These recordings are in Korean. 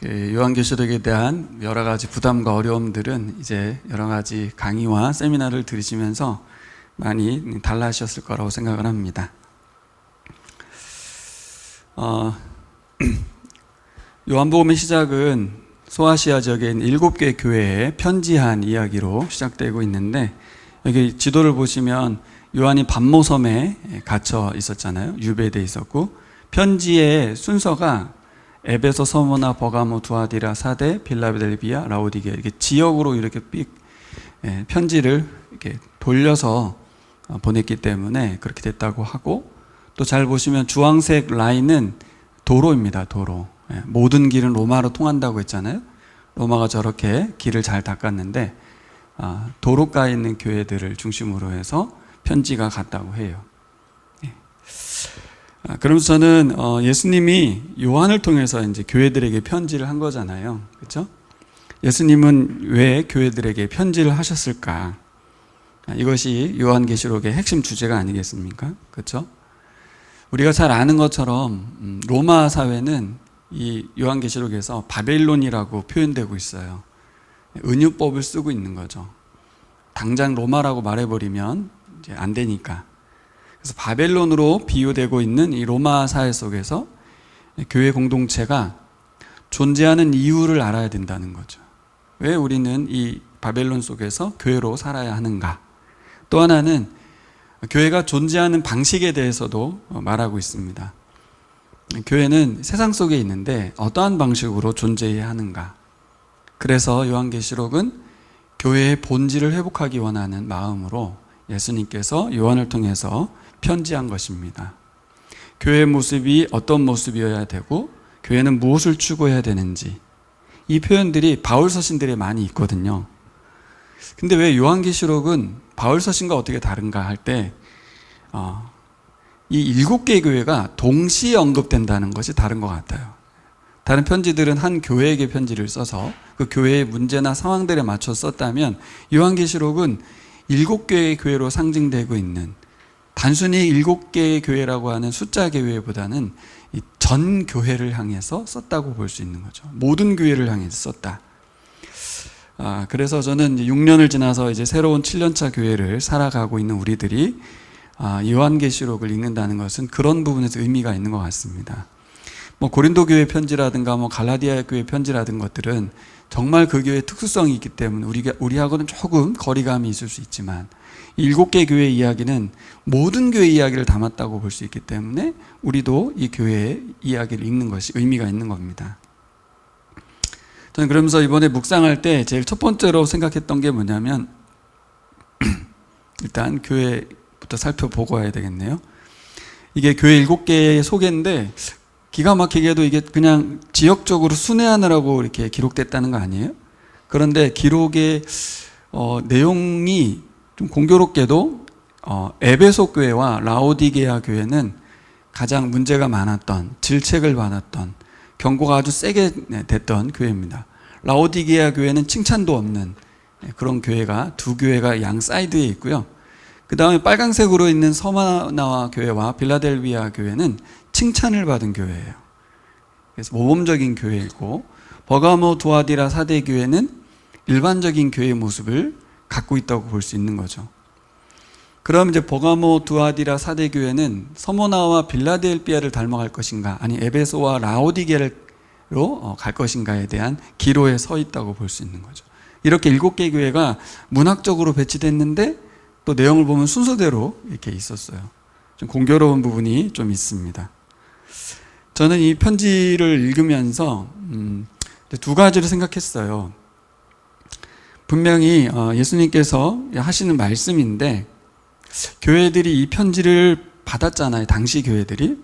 요한계시록에 대한 여러 가지 부담과 어려움들은 이제 여러 가지 강의와 세미나를 들으시면서 많이 달라지셨을 거라고 생각을 합니다. 요한복음의 시작은 소아시아 지역에 있는 7개 교회에 편지한 이야기로 시작되고 있는데, 여기 지도를 보시면 요한이 밤모섬에 갇혀 있었잖아요. 유배되어 있었고, 편지의 순서가 에베소, 서모나, 버가모, 두아디라, 사데, 빌라델비아, 라오디게아 이렇게 지역으로 이렇게 편지를 이렇게 돌려서 보냈기 때문에 그렇게 됐다고 하고, 또 잘 보시면 주황색 라인은 도로입니다. 도로. 모든 길은 로마로 통한다고 했잖아요. 로마가 저렇게 길을 잘 닦았는데 도로가에 있는 교회들을 중심으로 해서 편지가 갔다고 해요. 그러면서 저는 예수님이 요한을 통해서 이제 교회들에게 편지를 한 거잖아요. 그렇죠? 예수님은 왜 교회들에게 편지를 하셨을까? 이것이 요한계시록의 핵심 주제가 아니겠습니까? 그렇죠? 우리가 잘 아는 것처럼 로마 사회는 이 요한계시록에서 바벨론이라고 표현되고 있어요. 은유법을 쓰고 있는 거죠. 당장 로마라고 말해버리면 이제 안 되니까. 그래서 바벨론으로 비유되고 있는 이 로마 사회 속에서 교회 공동체가 존재하는 이유를 알아야 된다는 거죠. 왜 우리는 이 바벨론 속에서 교회로 살아야 하는가? 또 하나는 교회가 존재하는 방식에 대해서도 말하고 있습니다. 교회는 세상 속에 있는데 어떠한 방식으로 존재해야 하는가? 그래서 요한계시록은 교회의 본질을 회복하기 원하는 마음으로 예수님께서 요한을 통해서 편지한 것입니다. 교회의 모습이 어떤 모습이어야 되고 교회는 무엇을 추구해야 되는지, 이 표현들이 바울 서신들에 많이 있거든요. 근데 왜 요한계시록은 바울 서신과 어떻게 다른가 할 때 이 7개의 교회가 동시에 언급된다는 것이 다른 것 같아요. 다른 편지들은 한 교회에게 편지를 써서 그 교회의 문제나 상황들에 맞춰 썼다면, 요한계시록은 7개의 교회로 상징되고 있는, 단순히 7개의 교회라고 하는 숫자 교회보다는 전 교회를 향해서 썼다고 볼 수 있는 거죠. 모든 교회를 향해서 썼다. 그래서 저는 6년을 지나서 이제 새로운 7년차 교회를 살아가고 있는 우리들이 요한계시록을 읽는다는 것은 그런 부분에서 의미가 있는 것 같습니다. 고린도 교회 편지라든가 갈라디아 교회 편지라든가 것들은 정말 그 교회의 특수성이 있기 때문에 우리하고는 조금 거리감이 있을 수 있지만, 7개 교회의 이야기는 모든 교회 이야기를 담았다고 볼 수 있기 때문에 우리도 이 교회의 이야기를 읽는 것이 의미가 있는 겁니다. 저는 그러면서 이번에 묵상할 때 제일 첫 번째로 생각했던 게 뭐냐면, 일단 교회부터 살펴보고 와야 되겠네요. 이게 교회 7개의 소개인데 기가 막히게도 이게 그냥 지역적으로 순회하느라고 이렇게 기록됐다는 거 아니에요? 그런데 기록의 내용이 좀 공교롭게도 에베소 교회와 라오디게아 교회는 가장 문제가 많았던, 질책을 받았던, 경고가 아주 세게 됐던 교회입니다. 라오디게아 교회는 칭찬도 없는 그런 교회가, 두 교회가 양 사이드에 있고요. 그 다음에 빨간색으로 있는 서마나와 교회와 빌라델비아 교회는 칭찬을 받은 교회예요. 그래서 모범적인 교회이고, 버가모, 두아디라, 사데 교회는 일반적인 교회의 모습을 갖고 있다고 볼 수 있는 거죠. 그럼 이제 버가모, 두아디라, 사데 교회는 서모나와 빌라델비아를 닮아갈 것인가, 아니 에베소와 라오디게아로 갈 것인가에 대한 기로에 서 있다고 볼 수 있는 거죠. 이렇게 7개 교회가 문학적으로 배치됐는데 또 내용을 보면 순서대로 이렇게 있었어요. 좀 공교로운 부분이 좀 있습니다. 저는 이 편지를 읽으면서 두 가지를 생각했어요. 분명히 예수님께서 하시는 말씀인데, 교회들이 이 편지를 받았잖아요. 당시 교회들이.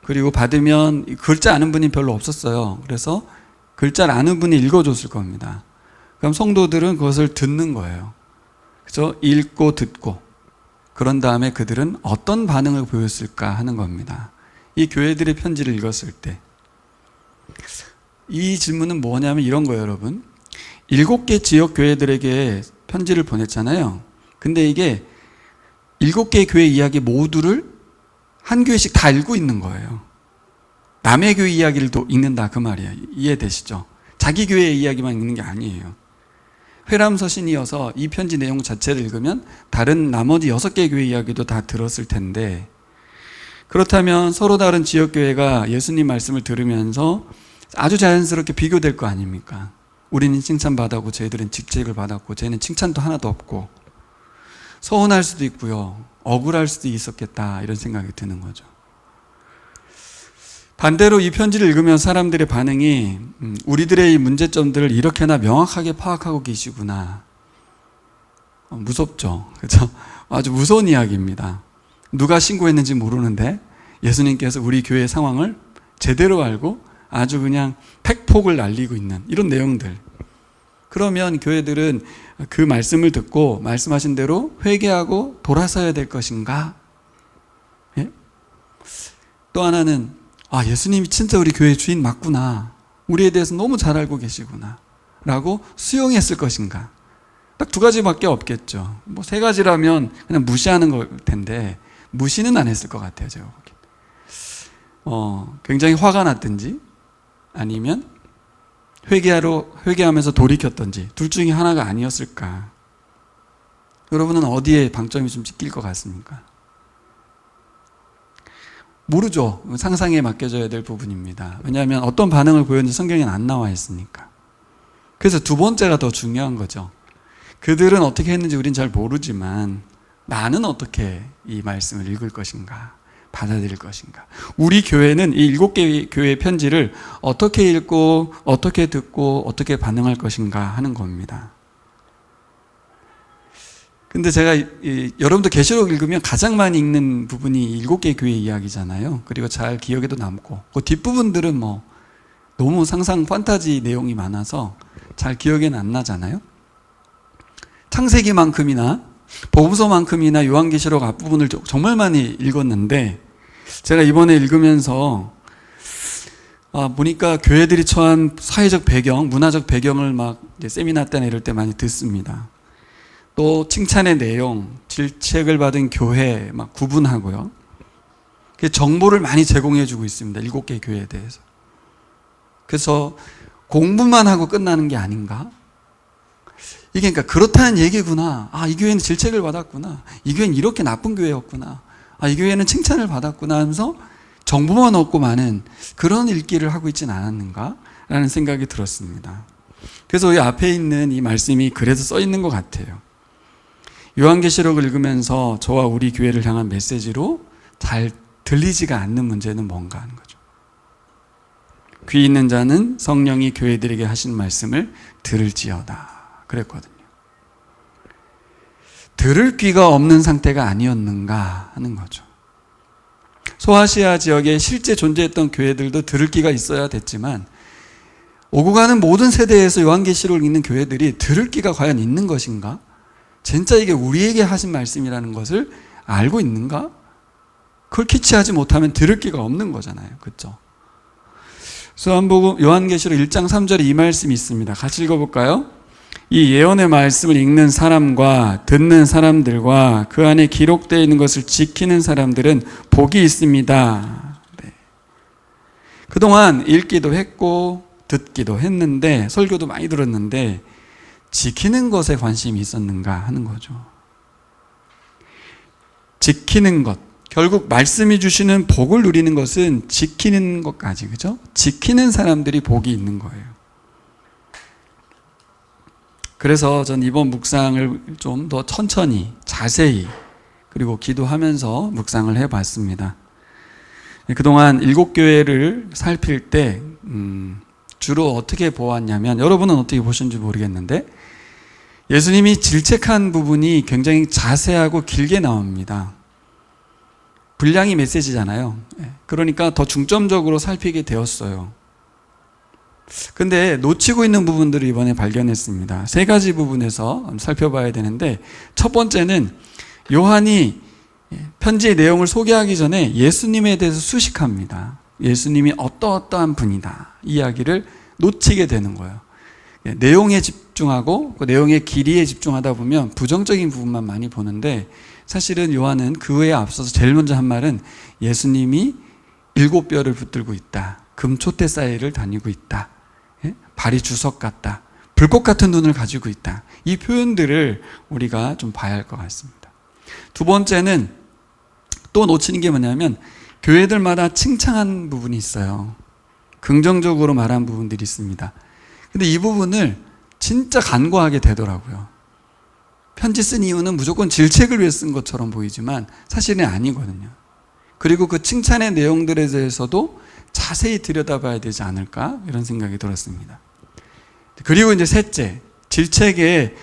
그리고 받으면 글자 아는 분이 별로 없었어요. 그래서 글자를 아는 분이 읽어줬을 겁니다. 그럼 성도들은 그것을 듣는 거예요. 그래서 읽고 듣고, 그런 다음에 그들은 어떤 반응을 보였을까 하는 겁니다. 이 교회들의 편지를 읽었을 때 이 질문은 뭐냐면 이런 거예요, 여러분. 7개 지역 교회들에게 편지를 보냈잖아요. 근데 이게 7개의 교회 이야기 모두를 한 교회씩 다 읽고 있는 거예요. 남의 교회 이야기를 또 읽는다 그 말이에요. 이해되시죠? 자기 교회 이야기만 읽는 게 아니에요. 회람서신이어서 이 편지 내용 자체를 읽으면 다른 나머지 6개 교회 이야기도 다 들었을 텐데, 그렇다면 서로 다른 지역교회가 예수님 말씀을 들으면서 아주 자연스럽게 비교될 거 아닙니까? 우리는 칭찬받았고 쟤들은 직책을 받았고 쟤는 칭찬도 하나도 없고, 서운할 수도 있고요, 억울할 수도 있었겠다, 이런 생각이 드는 거죠. 반대로 이 편지를 읽으면 사람들의 반응이 우리들의 이 문제점들을 이렇게나 명확하게 파악하고 계시구나. 무섭죠. 그렇죠? 아주 무서운 이야기입니다. 누가 신고했는지 모르는데 예수님께서 우리 교회의 상황을 제대로 알고 아주 그냥 팩폭을 날리고 있는 이런 내용들. 그러면 교회들은 그 말씀을 듣고 말씀하신 대로 회개하고 돌아서야 될 것인가? 예? 또 하나는 예수님이 진짜 우리 교회의 주인 맞구나, 우리에 대해서 너무 잘 알고 계시구나 라고 수용했을 것인가? 딱 2가지밖에 없겠죠. 뭐 3가지라면 그냥 무시하는 걸 텐데 무시는 안 했을 것 같아요, 제가 보기엔. 굉장히 화가 났든지 아니면 회개하면서 돌이켰든지 둘 중에 하나가 아니었을까? 여러분은 어디에 방점이 좀 찍힐 것 같습니까? 모르죠. 상상에 맡겨져야 될 부분입니다. 왜냐하면 어떤 반응을 보였는지 성경에는 안 나와 있으니까. 그래서 2번째가 더 중요한 거죠. 그들은 어떻게 했는지 우린 잘 모르지만 나는 어떻게 이 말씀을 읽을 것인가, 받아들일 것인가. 우리 교회는 이 7개 교회의 편지를 어떻게 읽고 어떻게 듣고 어떻게 반응할 것인가 하는 겁니다. 근데 제가 여러분도 계시록 읽으면 가장 많이 읽는 부분이 7개 교회 이야기잖아요. 그리고 잘 기억에도 남고, 그 뒷부분들은 뭐 너무 상상 판타지 내용이 많아서 잘 기억에는 안 나잖아요. 창세기만큼이나 복음서만큼이나 요한계시록 앞부분을 정말 많이 읽었는데, 제가 이번에 읽으면서 보니까 교회들이 처한 사회적 배경, 문화적 배경을 막 이제 세미나 때나 이럴 때 많이 듣습니다. 또 칭찬의 내용, 질책을 받은 교회 막 구분하고요. 정보를 많이 제공해 주고 있습니다. 7개 교회에 대해서. 그래서 공부만 하고 끝나는 게 아닌가? 이게 그러니까 그렇다는 얘기구나. 이 교회는 질책을 받았구나. 이 교회는 이렇게 나쁜 교회였구나. 이 교회는 칭찬을 받았구나 하면서 정보만 얻고 마는 그런 읽기를 하고 있지는 않았는가? 라는 생각이 들었습니다. 그래서 이 앞에 있는 이 말씀이 그래서 써 있는 것 같아요. 요한계시록을 읽으면서 저와 우리 교회를 향한 메시지로 잘 들리지가 않는 문제는 뭔가 하는 거죠. 귀 있는 자는 성령이 교회들에게 하신 말씀을 들을지어다 그랬거든요. 들을 귀가 없는 상태가 아니었는가 하는 거죠. 소아시아 지역에 실제 존재했던 교회들도 들을 귀가 있어야 됐지만, 오고 가는 모든 세대에서 요한계시록을 읽는 교회들이 들을 귀가 과연 있는 것인가? 진짜 이게 우리에게 하신 말씀이라는 것을 알고 있는가? 그걸 캐치하지 못하면 들을 귀가 없는 거잖아요. 그렇죠? 요한계시록 1장 3절에 이 말씀이 있습니다. 같이 읽어볼까요? 이 예언의 말씀을 읽는 사람과 듣는 사람들과 그 안에 기록되어 있는 것을 지키는 사람들은 복이 있습니다. 네. 그동안 읽기도 했고 듣기도 했는데, 설교도 많이 들었는데 지키는 것에 관심이 있었는가 하는 거죠. 지키는 것, 결국 말씀이 주시는 복을 누리는 것은 지키는 것까지, 그죠? 지키는 사람들이 복이 있는 거예요. 그래서 전 이번 묵상을 좀 더 천천히, 자세히, 그리고 기도하면서 묵상을 해봤습니다. 그동안 7교회를 살필 때 주로 어떻게 보았냐면, 여러분은 어떻게 보셨는지 모르겠는데 예수님이 질책한 부분이 굉장히 자세하고 길게 나옵니다. 분량이 메시지잖아요. 그러니까 더 중점적으로 살피게 되었어요. 근데 놓치고 있는 부분들을 이번에 발견했습니다. 3가지 부분에서 살펴봐야 되는데, 첫 번째는 요한이 편지의 내용을 소개하기 전에 예수님에 대해서 수식합니다. 예수님이 어떠한 분이다, 이야기를 놓치게 되는 거예요. 내용에 집중하고 그 내용의 길이에 집중하다 보면 부정적인 부분만 많이 보는데, 사실은 요한은 그 외에 앞서서 제일 먼저 한 말은 예수님이 7뼈를 붙들고 있다, 금초대 사이를 다니고 있다, 발이 주석 같다. 불꽃 같은 눈을 가지고 있다. 이 표현들을 우리가 좀 봐야 할 것 같습니다. 두 번째는 또 놓치는 게 뭐냐면 교회들마다 칭찬한 부분이 있어요. 긍정적으로 말한 부분들이 있습니다. 근데 이 부분을 진짜 간과하게 되더라고요. 편지 쓴 이유는 무조건 질책을 위해 쓴 것처럼 보이지만 사실은 아니거든요. 그리고 그 칭찬의 내용들에 대해서도 자세히 들여다봐야 되지 않을까 이런 생각이 들었습니다. 그리고 이제 셋째, 질책의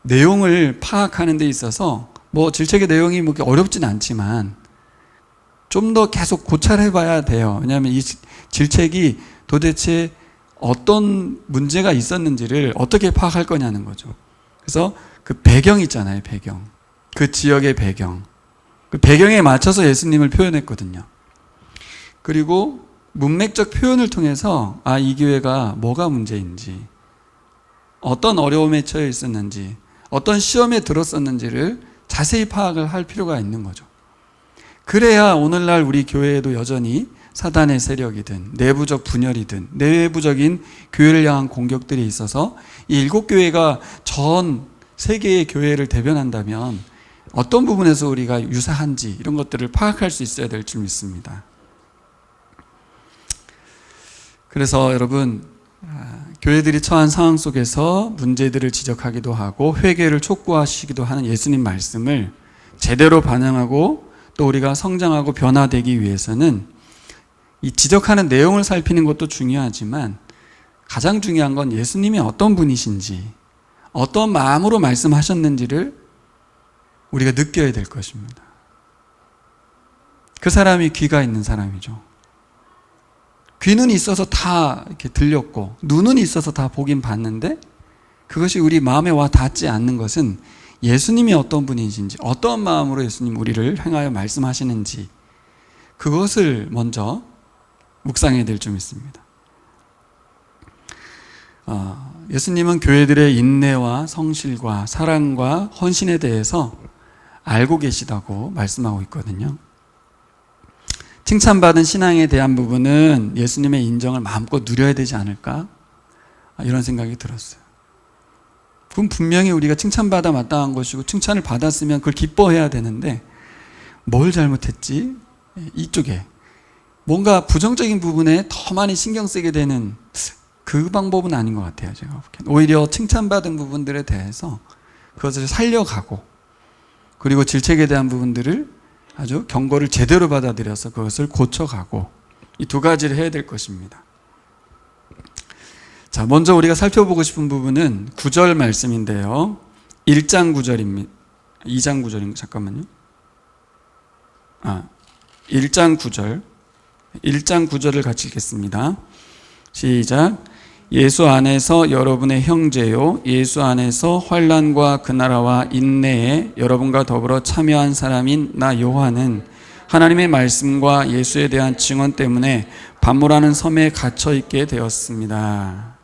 내용을 파악하는 데 있어서 뭐 질책의 내용이 뭐 어렵진 않지만 좀 더 계속 고찰해 봐야 돼요. 왜냐하면 이 질책이 도대체 어떤 문제가 있었는지를 어떻게 파악할 거냐는 거죠. 그래서 그 배경 있잖아요, 배경. 그 지역의 배경. 그 배경에 맞춰서 예수님을 표현했거든요. 그리고 문맥적 표현을 통해서 이 교회가 뭐가 문제인지, 어떤 어려움에 처해 있었는지, 어떤 시험에 들었었는지를 자세히 파악을 할 필요가 있는 거죠. 그래야 오늘날 우리 교회에도 여전히 사단의 세력이든 내부적 분열이든 내부적인 교회를 향한 공격들이 있어서 이 7교회가 전 세계의 교회를 대변한다면 어떤 부분에서 우리가 유사한지 이런 것들을 파악할 수 있어야 될 줄 믿습니다. 그래서 여러분, 교회들이 처한 상황 속에서 문제들을 지적하기도 하고 회개를 촉구하시기도 하는 예수님 말씀을 제대로 반영하고 또 우리가 성장하고 변화되기 위해서는 이 지적하는 내용을 살피는 것도 중요하지만 가장 중요한 건 예수님이 어떤 분이신지, 어떤 마음으로 말씀하셨는지를 우리가 느껴야 될 것입니다. 그 사람이 귀가 있는 사람이죠. 귀는 있어서 다 이렇게 들렸고 눈은 있어서 다 보긴 봤는데 그것이 우리 마음에 와 닿지 않는 것은 예수님이 어떤 분이신지, 어떤 마음으로 예수님 우리를 향하여 말씀하시는지 그것을 먼저 묵상해야 될 줄 믿습니다. 예수님은 교회들의 인내와 성실과 사랑과 헌신에 대해서 알고 계시다고 말씀하고 있거든요. 칭찬받은 신앙에 대한 부분은 예수님의 인정을 마음껏 누려야 되지 않을까? 이런 생각이 들었어요. 그럼 분명히 우리가 칭찬받아 마땅한 것이고 칭찬을 받았으면 그걸 기뻐해야 되는데 뭘 잘못했지? 이쪽에 뭔가 부정적인 부분에 더 많이 신경 쓰게 되는 그 방법은 아닌 것 같아요. 제가 보기엔 오히려 칭찬받은 부분들에 대해서 그것을 살려가고 그리고 질책에 대한 부분들을 아주 경고를 제대로 받아들여서 그것을 고쳐가고 이 두 가지를 해야 될 것입니다. 자, 먼저 우리가 살펴보고 싶은 부분은 9절 말씀인데요. 1장 9절입니다. 2장 9절인가? 잠깐만요. 1장 9절. 1장 9절을 같이 읽겠습니다. 시작. 예수 안에서 여러분의 형제요 예수 안에서 환난과 그 나라와 인내에 여러분과 더불어 참여한 사람인 나 요한은 하나님의 말씀과 예수에 대한 증언 때문에 반모라는 섬에 갇혀 있게 되었습니다.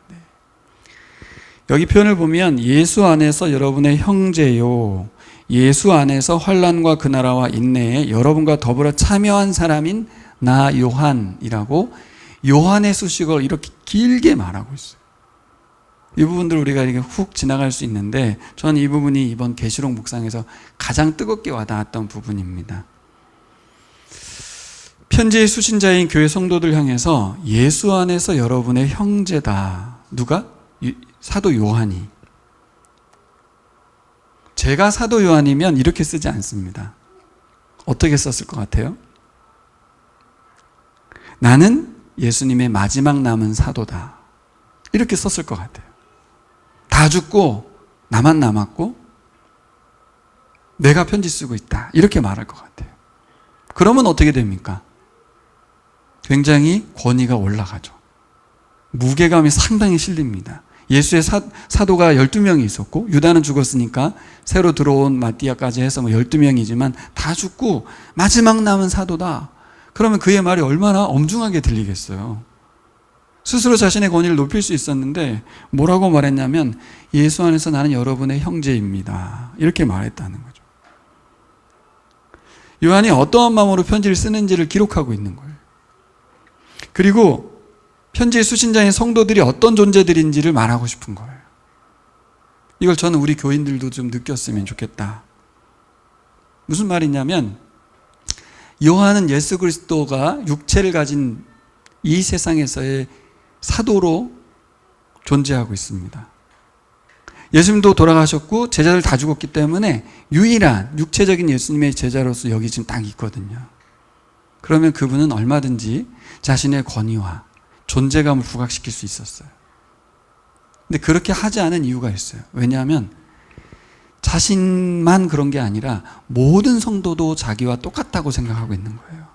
여기 표현을 보면 예수 안에서 여러분의 형제요 예수 안에서 환난과 그 나라와 인내에 여러분과 더불어 참여한 사람인 나 요한이라고 요한의 수식을 이렇게 길게 말하고 있어요. 이 부분들 우리가 이렇게 훅 지나갈 수 있는데 저는 이 부분이 이번 계시록 묵상에서 가장 뜨겁게 와닿았던 부분입니다. 편지의 수신자인 교회 성도들 향해서 예수 안에서 여러분의 형제다. 누가? 사도 요한이. 제가 사도 요한이면 이렇게 쓰지 않습니다. 어떻게 썼을 것 같아요? 나는 예수님의 마지막 남은 사도다. 이렇게 썼을 것 같아요. 다 죽고 나만 남았고 내가 편지 쓰고 있다. 이렇게 말할 것 같아요. 그러면 어떻게 됩니까? 굉장히 권위가 올라가죠. 무게감이 상당히 실립니다. 예수의 사도가 12명이 있었고 유다는 죽었으니까 새로 들어온 마띠아까지 해서 12명이지만 다 죽고 마지막 남은 사도다. 그러면 그의 말이 얼마나 엄중하게 들리겠어요. 스스로 자신의 권위를 높일 수 있었는데 뭐라고 말했냐면 예수 안에서 나는 여러분의 형제입니다. 이렇게 말했다는 거죠. 요한이 어떠한 마음으로 편지를 쓰는지를 기록하고 있는 거예요. 그리고 편지의 수신자인 성도들이 어떤 존재들인지를 말하고 싶은 거예요. 이걸 저는 우리 교인들도 좀 느꼈으면 좋겠다. 무슨 말이냐면 요한은 예수 그리스도가 육체를 가진 이 세상에서의 사도로 존재하고 있습니다. 예수님도 돌아가셨고 제자들 다 죽었기 때문에 유일한 육체적인 예수님의 제자로서 여기 지금 딱 있거든요. 그러면 그분은 얼마든지 자신의 권위와 존재감을 부각시킬 수 있었어요. 근데 그렇게 하지 않은 이유가 있어요. 왜냐하면 자신만 그런 게 아니라 모든 성도도 자기와 똑같다고 생각하고 있는 거예요.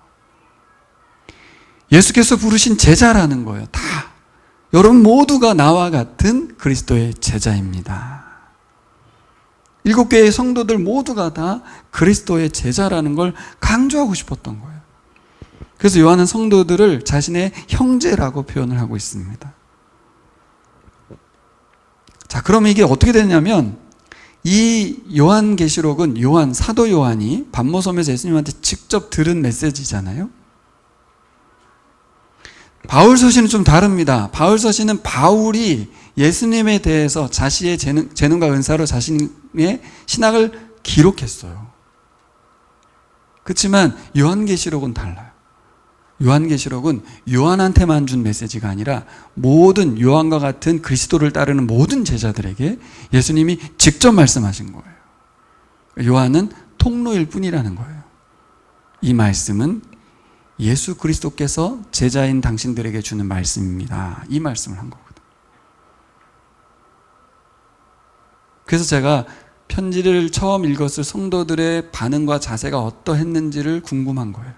예수께서 부르신 제자라는 거예요. 다 여러분 모두가 나와 같은 그리스도의 제자입니다. 7개의 성도들 모두가 다 그리스도의 제자라는 걸 강조하고 싶었던 거예요. 그래서 요한은 성도들을 자신의 형제라고 표현을 하고 있습니다. 자, 그럼 이게 어떻게 되냐면 이 요한계시록은 사도 요한이 반모섬에서 예수님한테 직접 들은 메시지잖아요. 바울 서신은 좀 다릅니다. 바울 서신은 바울이 예수님에 대해서 자신의 재능과 은사로 자신의 신학을 기록했어요. 그렇지만 요한계시록은 달라요. 요한계시록은 요한한테만 준 메시지가 아니라 모든 요한과 같은 그리스도를 따르는 모든 제자들에게 예수님이 직접 말씀하신 거예요. 요한은 통로일 뿐이라는 거예요. 이 말씀은 예수 그리스도께서 제자인 당신들에게 주는 말씀입니다. 이 말씀을 한 거거든요. 그래서 제가 편지를 처음 읽었을 성도들의 반응과 자세가 어떠했는지를 궁금한 거예요.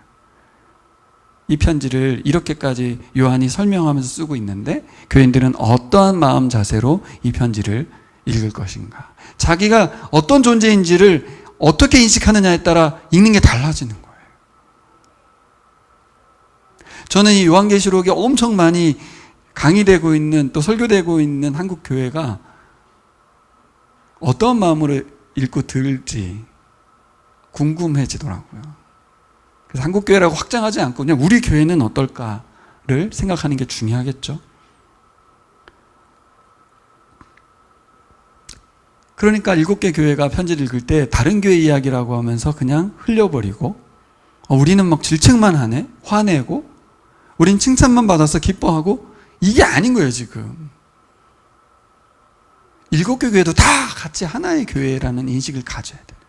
이 편지를 이렇게까지 요한이 설명하면서 쓰고 있는데 교인들은 어떠한 마음 자세로 이 편지를 읽을 것인가? 자기가 어떤 존재인지를 어떻게 인식하느냐에 따라 읽는 게 달라지는 거예요. 저는 이 요한계시록이 엄청 많이 강의되고 있는 또 설교되고 있는 한국 교회가 어떤 마음으로 읽고 들을지 궁금해지더라고요. 그래서 한국 교회라고 확장하지 않고 그냥 우리 교회는 어떨까를 생각하는 게 중요하겠죠. 그러니까 7개 교회가 편지를 읽을 때 다른 교회 이야기라고 하면서 그냥 흘려버리고 우리는 막 질책만 하네, 화내고 우린 칭찬만 받아서 기뻐하고 이게 아닌 거예요 지금. 7개 교회도 다 같이 하나의 교회라는 인식을 가져야 돼요.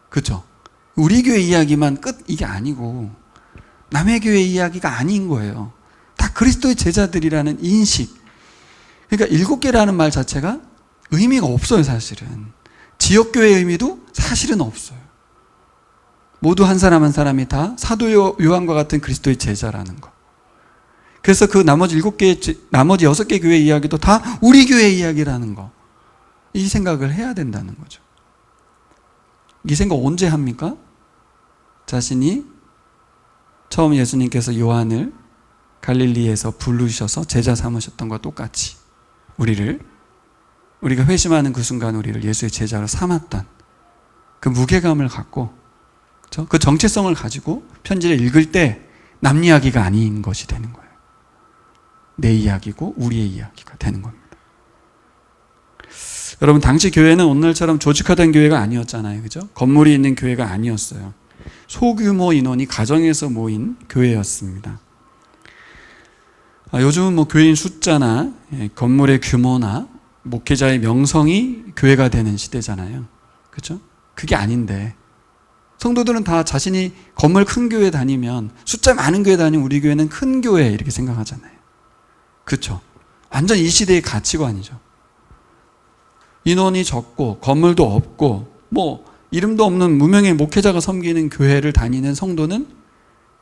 그렇죠? 우리 교회 이야기만 끝 이게 아니고 남의 교회 이야기가 아닌 거예요. 다 그리스도의 제자들이라는 인식. 그러니까 7개라는 말 자체가 의미가 없어요 사실은. 지역교회의 의미도 사실은 없어요. 모두 한 사람 한 사람이 다 사도 요한과 같은 그리스도의 제자라는 거. 그래서 그 나머지 6개 교회 이야기도 다 우리 교회 이야기라는 거. 이 생각을 해야 된다는 거죠. 이 생각 언제 합니까? 자신이 처음 예수님께서 요한을 갈릴리에서 부르셔서 제자 삼으셨던 것과 똑같이 우리가 회심하는 그 순간 우리를 예수의 제자로 삼았던 그 무게감을 갖고 그렇죠? 그 정체성을 가지고 편지를 읽을 때 남 이야기가 아닌 것이 되는 거예요. 내 이야기고 우리의 이야기가 되는 겁니다. 여러분 당시 교회는 오늘처럼 조직화된 교회가 아니었잖아요. 그죠? 건물이 있는 교회가 아니었어요. 소규모 인원이 가정에서 모인 교회였습니다. 요즘은 교인 숫자나 건물의 규모나 목회자의 명성이 교회가 되는 시대잖아요. 그렇죠? 그게 아닌데 성도들은 다 자신이 건물 큰 교회 다니면 숫자 많은 교회 다니면 우리 교회는 큰 교회 이렇게 생각하잖아요. 그렇죠? 완전 이 시대의 가치관이죠. 인원이 적고 건물도 없고 이름도 없는 무명의 목회자가 섬기는 교회를 다니는 성도는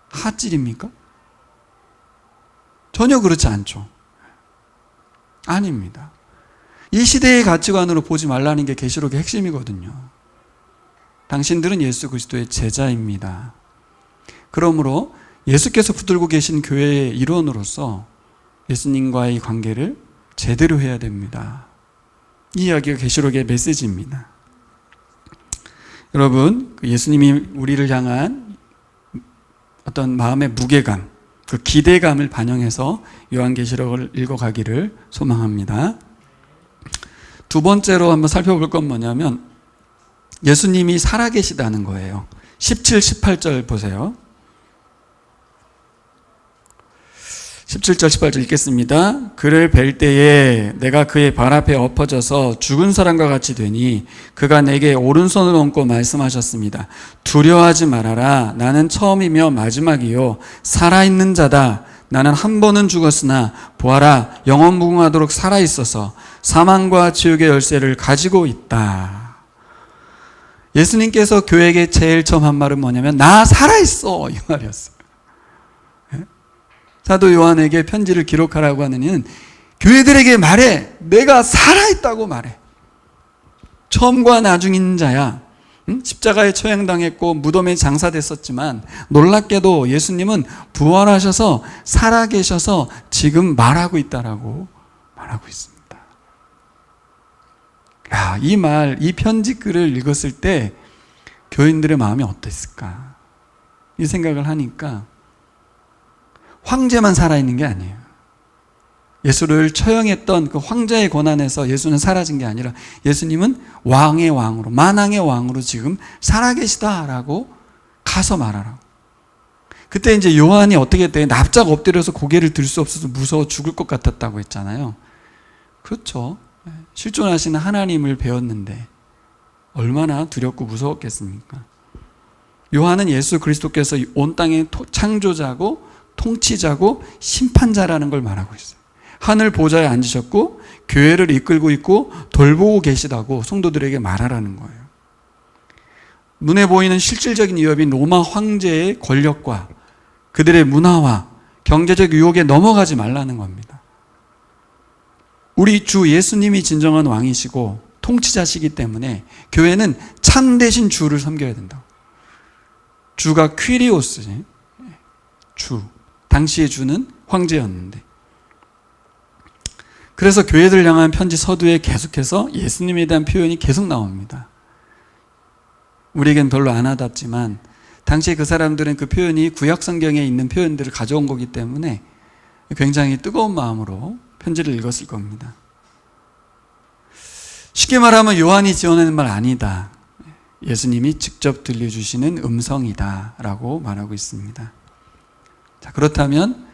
핫질입니까? 전혀 그렇지 않죠. 아닙니다. 이 시대의 가치관으로 보지 말라는 게 계시록의 핵심이거든요. 당신들은 예수 그리스도의 제자입니다. 그러므로 예수께서 붙들고 계신 교회의 일원으로서 예수님과의 관계를 제대로 해야 됩니다. 이 이야기가 계시록의 메시지입니다. 여러분, 예수님이 우리를 향한 어떤 마음의 무게감, 그 기대감을 반영해서 요한계시록을 읽어가기를 소망합니다. 두 번째로 한번 살펴볼 건 뭐냐면 예수님이 살아계시다는 거예요. 17, 18절 보세요. 17절 18절 읽겠습니다. 그를 뵐 때에 내가 그의 발 앞에 엎어져서 죽은 사람과 같이 되니 그가 내게 오른손을 얹고 말씀하셨습니다. 두려워하지 말아라. 나는 처음이며 마지막이요 살아있는 자다. 나는 한 번은 죽었으나 보아라 영원무궁하도록 살아있어서 사망과 지옥의 열쇠를 가지고 있다. 예수님께서 교회에게 제일 처음 한 말은 뭐냐면 나 살아있어 이 말이었어요. 사도 요한에게 편지를 기록하라고 하는 이는 교회들에게 말해. 내가 살아있다고 말해. 처음과 나중인 자야. 십자가에 처형당했고 무덤에 장사됐었지만 놀랍게도 예수님은 부활하셔서 살아계셔서 지금 말하고 있다라고 말하고 있습니다. 야, 이 말, 이 편지 글을 읽었을 때 교인들의 마음이 어땠을까? 이 생각을 하니까 황제만 살아있는 게 아니에요. 예수를 처형했던 그 황제의 고난에서 예수는 사라진 게 아니라 예수님은 왕의 왕으로, 만왕의 왕으로 지금 살아계시다라고 가서 말하라고. 그때 이제 요한이 어떻게 했대? 납작 엎드려서 고개를 들 수 없어서 무서워 죽을 것 같았다고 했잖아요. 그렇죠. 실존하시는 하나님을 배웠는데 얼마나 두렵고 무서웠겠습니까? 요한은 예수 그리스도께서 온 땅의 창조자고 통치자고 심판자라는 걸 말하고 있어요. 하늘 보좌에 앉으셨고 교회를 이끌고 있고 돌보고 계시다고 성도들에게 말하라는 거예요. 눈에 보이는 실질적인 위협인 로마 황제의 권력과 그들의 문화와 경제적 유혹에 넘어가지 말라는 겁니다. 우리 주 예수님이 진정한 왕이시고 통치자시기 때문에 교회는 참되신 주를 섬겨야 된다고. 주가 퀴리오스, 주. 당시의 주는 황제였는데. 그래서 교회들 향한 편지 서두에 계속해서 예수님에 대한 표현이 계속 나옵니다. 우리에겐 별로 안 와닿지만 당시에 그 사람들은 그 표현이 구약 성경에 있는 표현들을 가져온 거기 때문에 굉장히 뜨거운 마음으로 편지를 읽었을 겁니다. 쉽게 말하면 요한이 지어내는 말 아니다. 예수님이 직접 들려주시는 음성이다 라고 말하고 있습니다. 자, 그렇다면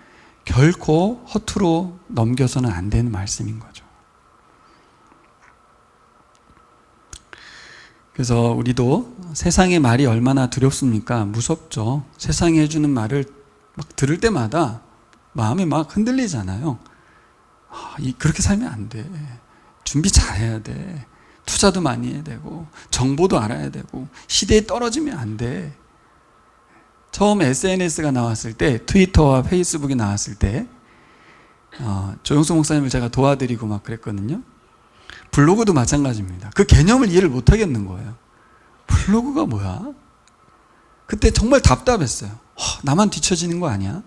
결코 허투루 넘겨서는 안 되는 말씀인 거죠. 그래서 우리도 세상의 말이 얼마나 두렵습니까? 무섭죠. 세상이 해주는 말을 막 들을 때마다 마음이 막 흔들리잖아요. 그렇게 살면 안 돼. 준비 잘해야 돼. 투자도 많이 해야 되고 정보도 알아야 되고 시대에 떨어지면 안 돼. 처음 SNS가 나왔을 때, 트위터와 페이스북이 나왔을 때 조영수 목사님을 제가 도와드리고 막 그랬거든요. 블로그도 마찬가지입니다. 그 개념을 이해를 못 하겠는 거예요. 블로그가 뭐야? 그때 정말 답답했어요. 나만 뒤처지는 거 아니야?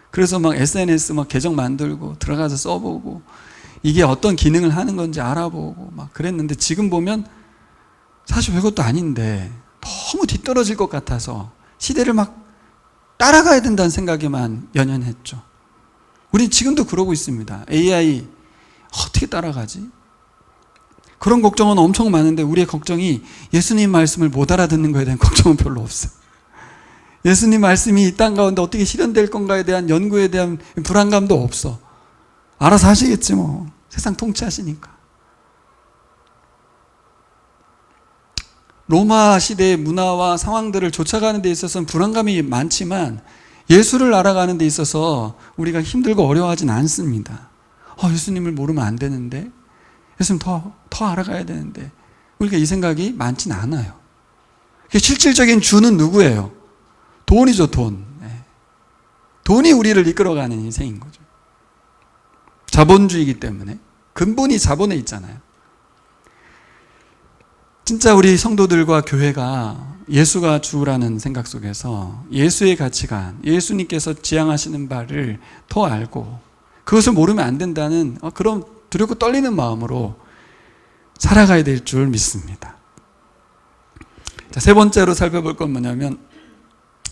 그래서 막 SNS 막 계정 만들고 들어가서 써보고 이게 어떤 기능을 하는 건지 알아보고 막 그랬는데 지금 보면 사실 별것도 아닌데 너무 뒤떨어질 것 같아서 시대를 막 따라가야 된다는 생각에만 연연했죠. 우린 지금도 그러고 있습니다. AI 어떻게 따라가지? 그런 걱정은 엄청 많은데 우리의 걱정이 예수님 말씀을 못 알아듣는 거에 대한 걱정은 별로 없어요. 예수님 말씀이 이 땅 가운데 어떻게 실현될 건가에 대한 연구에 대한 불안감도 없어. 알아서 하시겠지 뭐. 세상 통치하시니까. 로마 시대의 문화와 상황들을 쫓아가는 데 있어서는 불안감이 많지만 예수를 알아가는 데 있어서 우리가 힘들고 어려워하진 않습니다. 예수님을 모르면 안 되는데, 예수님 더 알아가야 되는데, 우리가 이 생각이 많진 않아요. 실질적인 주는 누구예요? 돈이죠, 돈. 돈이 우리를 이끌어가는 인생인 거죠. 자본주의이기 때문에. 근본이 자본에 있잖아요. 진짜 우리 성도들과 교회가 예수가 주라는 생각 속에서 예수의 가치관, 예수님께서 지향하시는 바를 더 알고 그것을 모르면 안 된다는 그런 두렵고 떨리는 마음으로 살아가야 될 줄 믿습니다. 자, 세 번째로 살펴볼 건 뭐냐면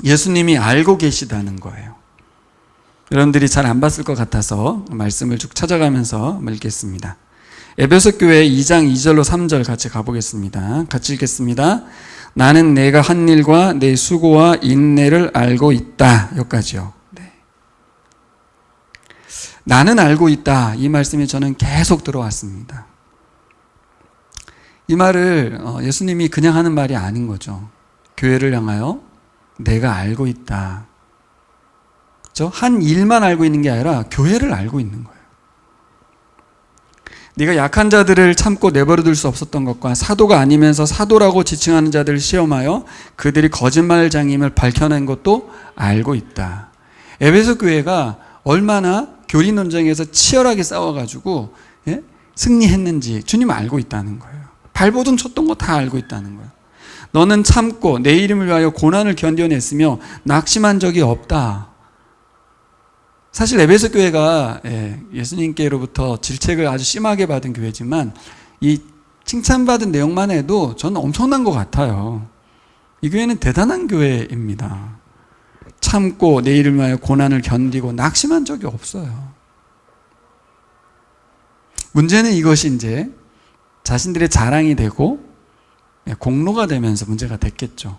예수님이 알고 계시다는 거예요. 여러분들이 잘 안 봤을 것 같아서 말씀을 쭉 찾아가면서 읽겠습니다. 에베소 교회 2장 2절로 3절 같이 가보겠습니다. 같이 읽겠습니다. 나는 내가 한 일과 내 수고와 인내를 알고 있다. 여기까지요. 네. 나는 알고 있다. 이 말씀이 저는 계속 들어왔습니다. 이 말을 예수님이 그냥 하는 말이 아닌 거죠. 교회를 향하여 내가 알고 있다. 그렇죠? 한 일만 알고 있는 게 아니라 교회를 알고 있는 거예요. 네가 약한 자들을 참고 내버려둘 수 없었던 것과 사도가 아니면서 사도라고 지칭하는 자들을 시험하여 그들이 거짓말장임을 밝혀낸 것도 알고 있다. 에베소 교회가 얼마나 교리 논쟁에서 치열하게 싸워가지고 승리했는지 주님 알고 있다는 거예요. 발버둥 쳤던 거 다 알고 있다는 거예요. 너는 참고 내 이름을 위하여 고난을 견뎌냈으며 낙심한 적이 없다. 사실 에베소 교회가 예수님께로부터 질책을 아주 심하게 받은 교회지만 이 칭찬받은 내용만 해도 저는 엄청난 것 같아요. 이 교회는 대단한 교회입니다. 참고 내 이름을 위하여 고난을 견디고 낙심한 적이 없어요. 문제는 이것이 이제 자신들의 자랑이 되고 공로가 되면서 문제가 됐겠죠.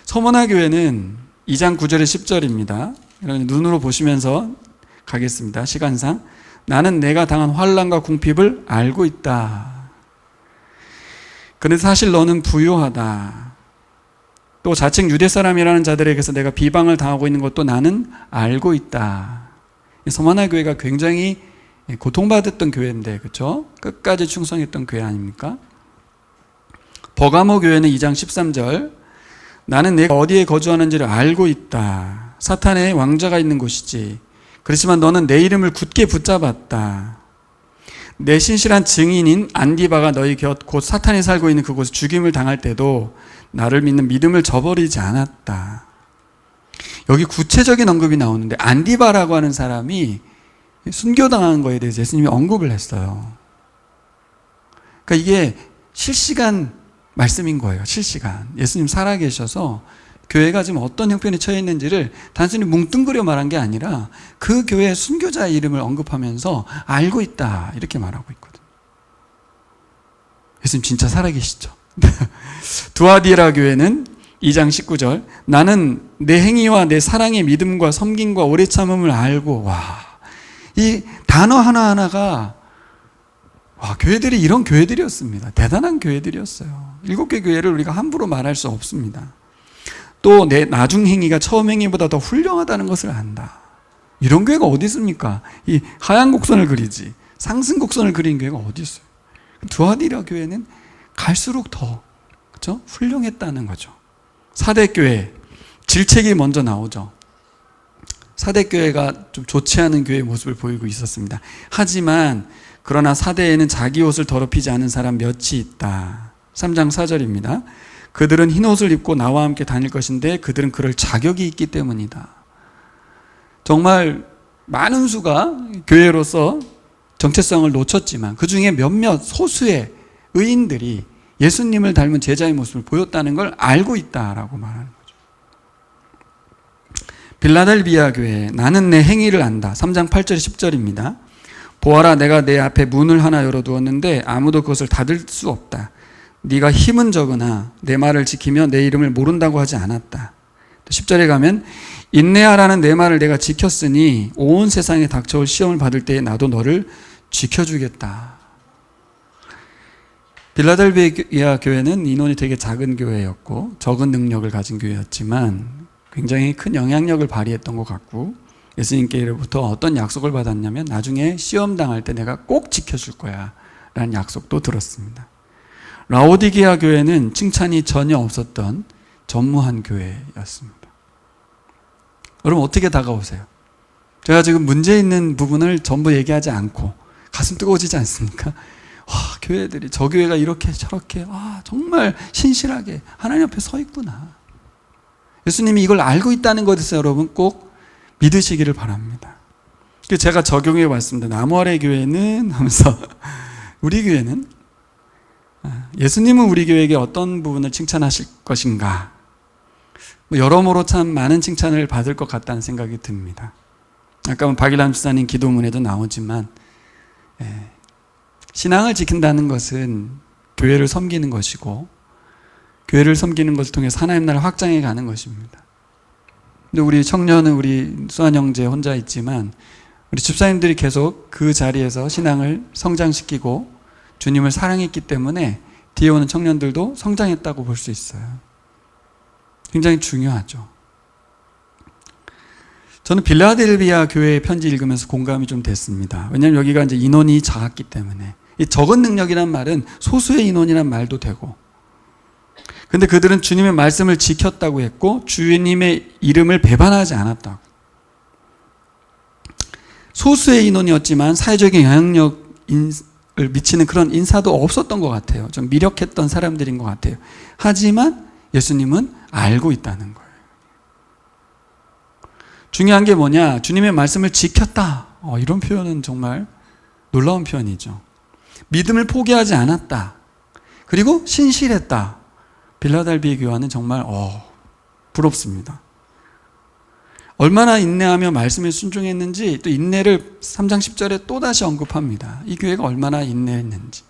서머나 교회는 2장 9절에 10절입니다. 눈으로 보시면서 가겠습니다. 시간상. 나는 내가 당한 환난과 궁핍을 알고 있다. 그런데 사실 너는 부유하다. 또 자칭 유대 사람이라는 자들에게서 내가 비방을 당하고 있는 것도 나는 알고 있다. 서머나 교회가 굉장히 고통받았던 교회인데, 그렇죠? 끝까지 충성했던 교회 아닙니까? 버가모 교회는 2장 13절. 나는 내가 어디에 거주하는지를 알고 있다. 사탄의 왕자가 있는 곳이지. 그렇지만 너는 내 이름을 굳게 붙잡았다. 내 신실한 증인인 안디바가 너희 곁 곧 사탄이 살고 있는 그곳에 죽임을 당할 때도 나를 믿는 믿음을 저버리지 않았다. 여기 구체적인 언급이 나오는데 안디바라고 하는 사람이 순교당한 거에 대해서 예수님이 언급을 했어요. 그러니까 이게 실시간 말씀인 거예요. 실시간. 예수님 살아계셔서 교회가 지금 어떤 형편에 처해 있는지를 단순히 뭉뚱그려 말한 게 아니라 그 교회의 순교자의 이름을 언급하면서 알고 있다 이렇게 말하고 있거든요. 예수님 진짜 살아계시죠. 두아디라 교회는 2장 19절 나는 내 행위와 내 사랑의 믿음과 섬김과 오래 참음을 알고 이 단어 하나하나가 교회들이 이런 교회들이었습니다. 대단한 교회들이었어요. 7개 교회를 우리가 함부로 말할 수 없습니다. 또 내 나중 행위가 처음 행위보다 더 훌륭하다는 것을 안다. 이런 교회가 어디 있습니까? 이 하얀 곡선을 그리지 상승 곡선을 그린 교회가 어디 있어요? 두아디라 교회는 갈수록 더 그렇죠? 훌륭했다는 거죠. 사대교회 질책이 먼저 나오죠. 사대교회가 좀 좋지 않은 교회의 모습을 보이고 있었습니다. 하지만 그러나 사대에는 자기 옷을 더럽히지 않은 사람 몇이 있다. 3장 4절입니다. 그들은 흰 옷을 입고 나와 함께 다닐 것인데 그들은 그럴 자격이 있기 때문이다. 정말 많은 수가 교회로서 정체성을 놓쳤지만 그 중에 몇몇 소수의 의인들이 예수님을 닮은 제자의 모습을 보였다는 걸 알고 있다라고 말하는 거죠. 빌라델비아 교회 나는 내 행위를 안다. 3장 8절 10절입니다. 보아라 내가 내 앞에 문을 하나 열어두었는데 아무도 그것을 닫을 수 없다. 네가 힘은 적으나 내 말을 지키며 내 이름을 모른다고 하지 않았다. 10절에 가면 인내하라는 내 말을 내가 지켰으니 온 세상에 닥쳐올 시험을 받을 때에 나도 너를 지켜주겠다. 빌라델비아 교회는 인원이 되게 작은 교회였고 적은 능력을 가진 교회였지만 굉장히 큰 영향력을 발휘했던 것 같고 예수님께로부터 어떤 약속을 받았냐면 나중에 시험 당할 때 내가 꼭 지켜줄 거야 라는 약속도 들었습니다. 라오디게아 교회는 칭찬이 전혀 없었던 전무한 교회였습니다. 여러분 어떻게 다가오세요? 제가 지금 문제 있는 부분을 전부 얘기하지 않고 가슴 뜨거워지지 않습니까? 교회들이 저 교회가 이렇게 저렇게 정말 신실하게 하나님 앞에 서 있구나. 예수님이 이걸 알고 있다는 것에서 여러분 꼭 믿으시기를 바랍니다. 제가 적용해 왔습니다. 나무 아래 교회는 하면서 우리 교회는 예수님은 우리 교회에게 어떤 부분을 칭찬하실 것인가? 여러모로 참 많은 칭찬을 받을 것 같다는 생각이 듭니다. 아까 박일남 집사님 기도문에도 나오지만 신앙을 지킨다는 것은 교회를 섬기는 것이고 교회를 섬기는 것을 통해서 하나님 나라를 확장해 가는 것입니다. 근데 우리 청년은 우리 수환 형제 혼자 있지만 우리 집사님들이 계속 그 자리에서 신앙을 성장시키고 주님을 사랑했기 때문에 뒤에 오는 청년들도 성장했다고 볼 수 있어요. 굉장히 중요하죠. 저는 빌라델비아 교회의 편지 읽으면서 공감이 좀 됐습니다. 왜냐하면 여기가 이제 인원이 작았기 때문에. 이 적은 능력이란 말은 소수의 인원이란 말도 되고, 근데 그들은 주님의 말씀을 지켰다고 했고 주님의 이름을 배반하지 않았다고. 소수의 인원이었지만 사회적인 영향력을 미치는 그런 인사도 없었던 것 같아요. 좀 미력했던 사람들인 것 같아요. 하지만 예수님은 알고 있다는 거예요. 중요한 게 뭐냐? 주님의 말씀을 지켰다. 이런 표현은 정말 놀라운 표현이죠. 믿음을 포기하지 않았다. 그리고 신실했다. 빌라델비아 교회는 정말 부럽습니다. 얼마나 인내하며 말씀에 순종했는지 또 인내를 3장 10절에 또다시 언급합니다. 이 교회가 얼마나 인내했는지.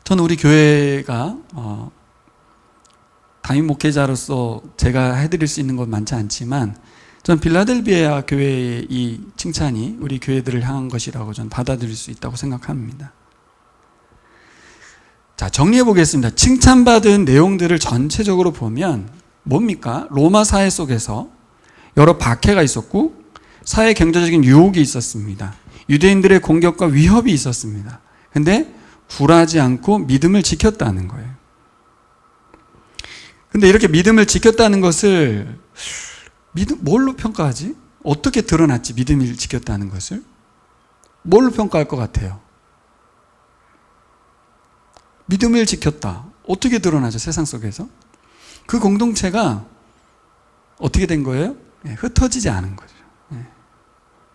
저는 우리 교회가 담임 목회자로서 제가 해드릴 수 있는 건 많지 않지만 저는 빌라델비아 교회의 이 칭찬이 우리 교회들을 향한 것이라고 저는 받아들일 수 있다고 생각합니다. 자, 정리해 보겠습니다. 칭찬받은 내용들을 전체적으로 보면 뭡니까? 로마 사회 속에서 여러 박해가 있었고 사회 경제적인 유혹이 있었습니다. 유대인들의 공격과 위협이 있었습니다. 근데 굴하지 않고 믿음을 지켰다는 거예요. 근데 이렇게 믿음을 지켰다는 것을 뭘로 평가하지? 어떻게 드러났지? 믿음을 지켰다는 것을? 뭘로 평가할 것 같아요? 믿음을 지켰다. 어떻게 드러나죠? 세상 속에서? 그 공동체가 어떻게 된 거예요? 흩어지지 않은 거죠.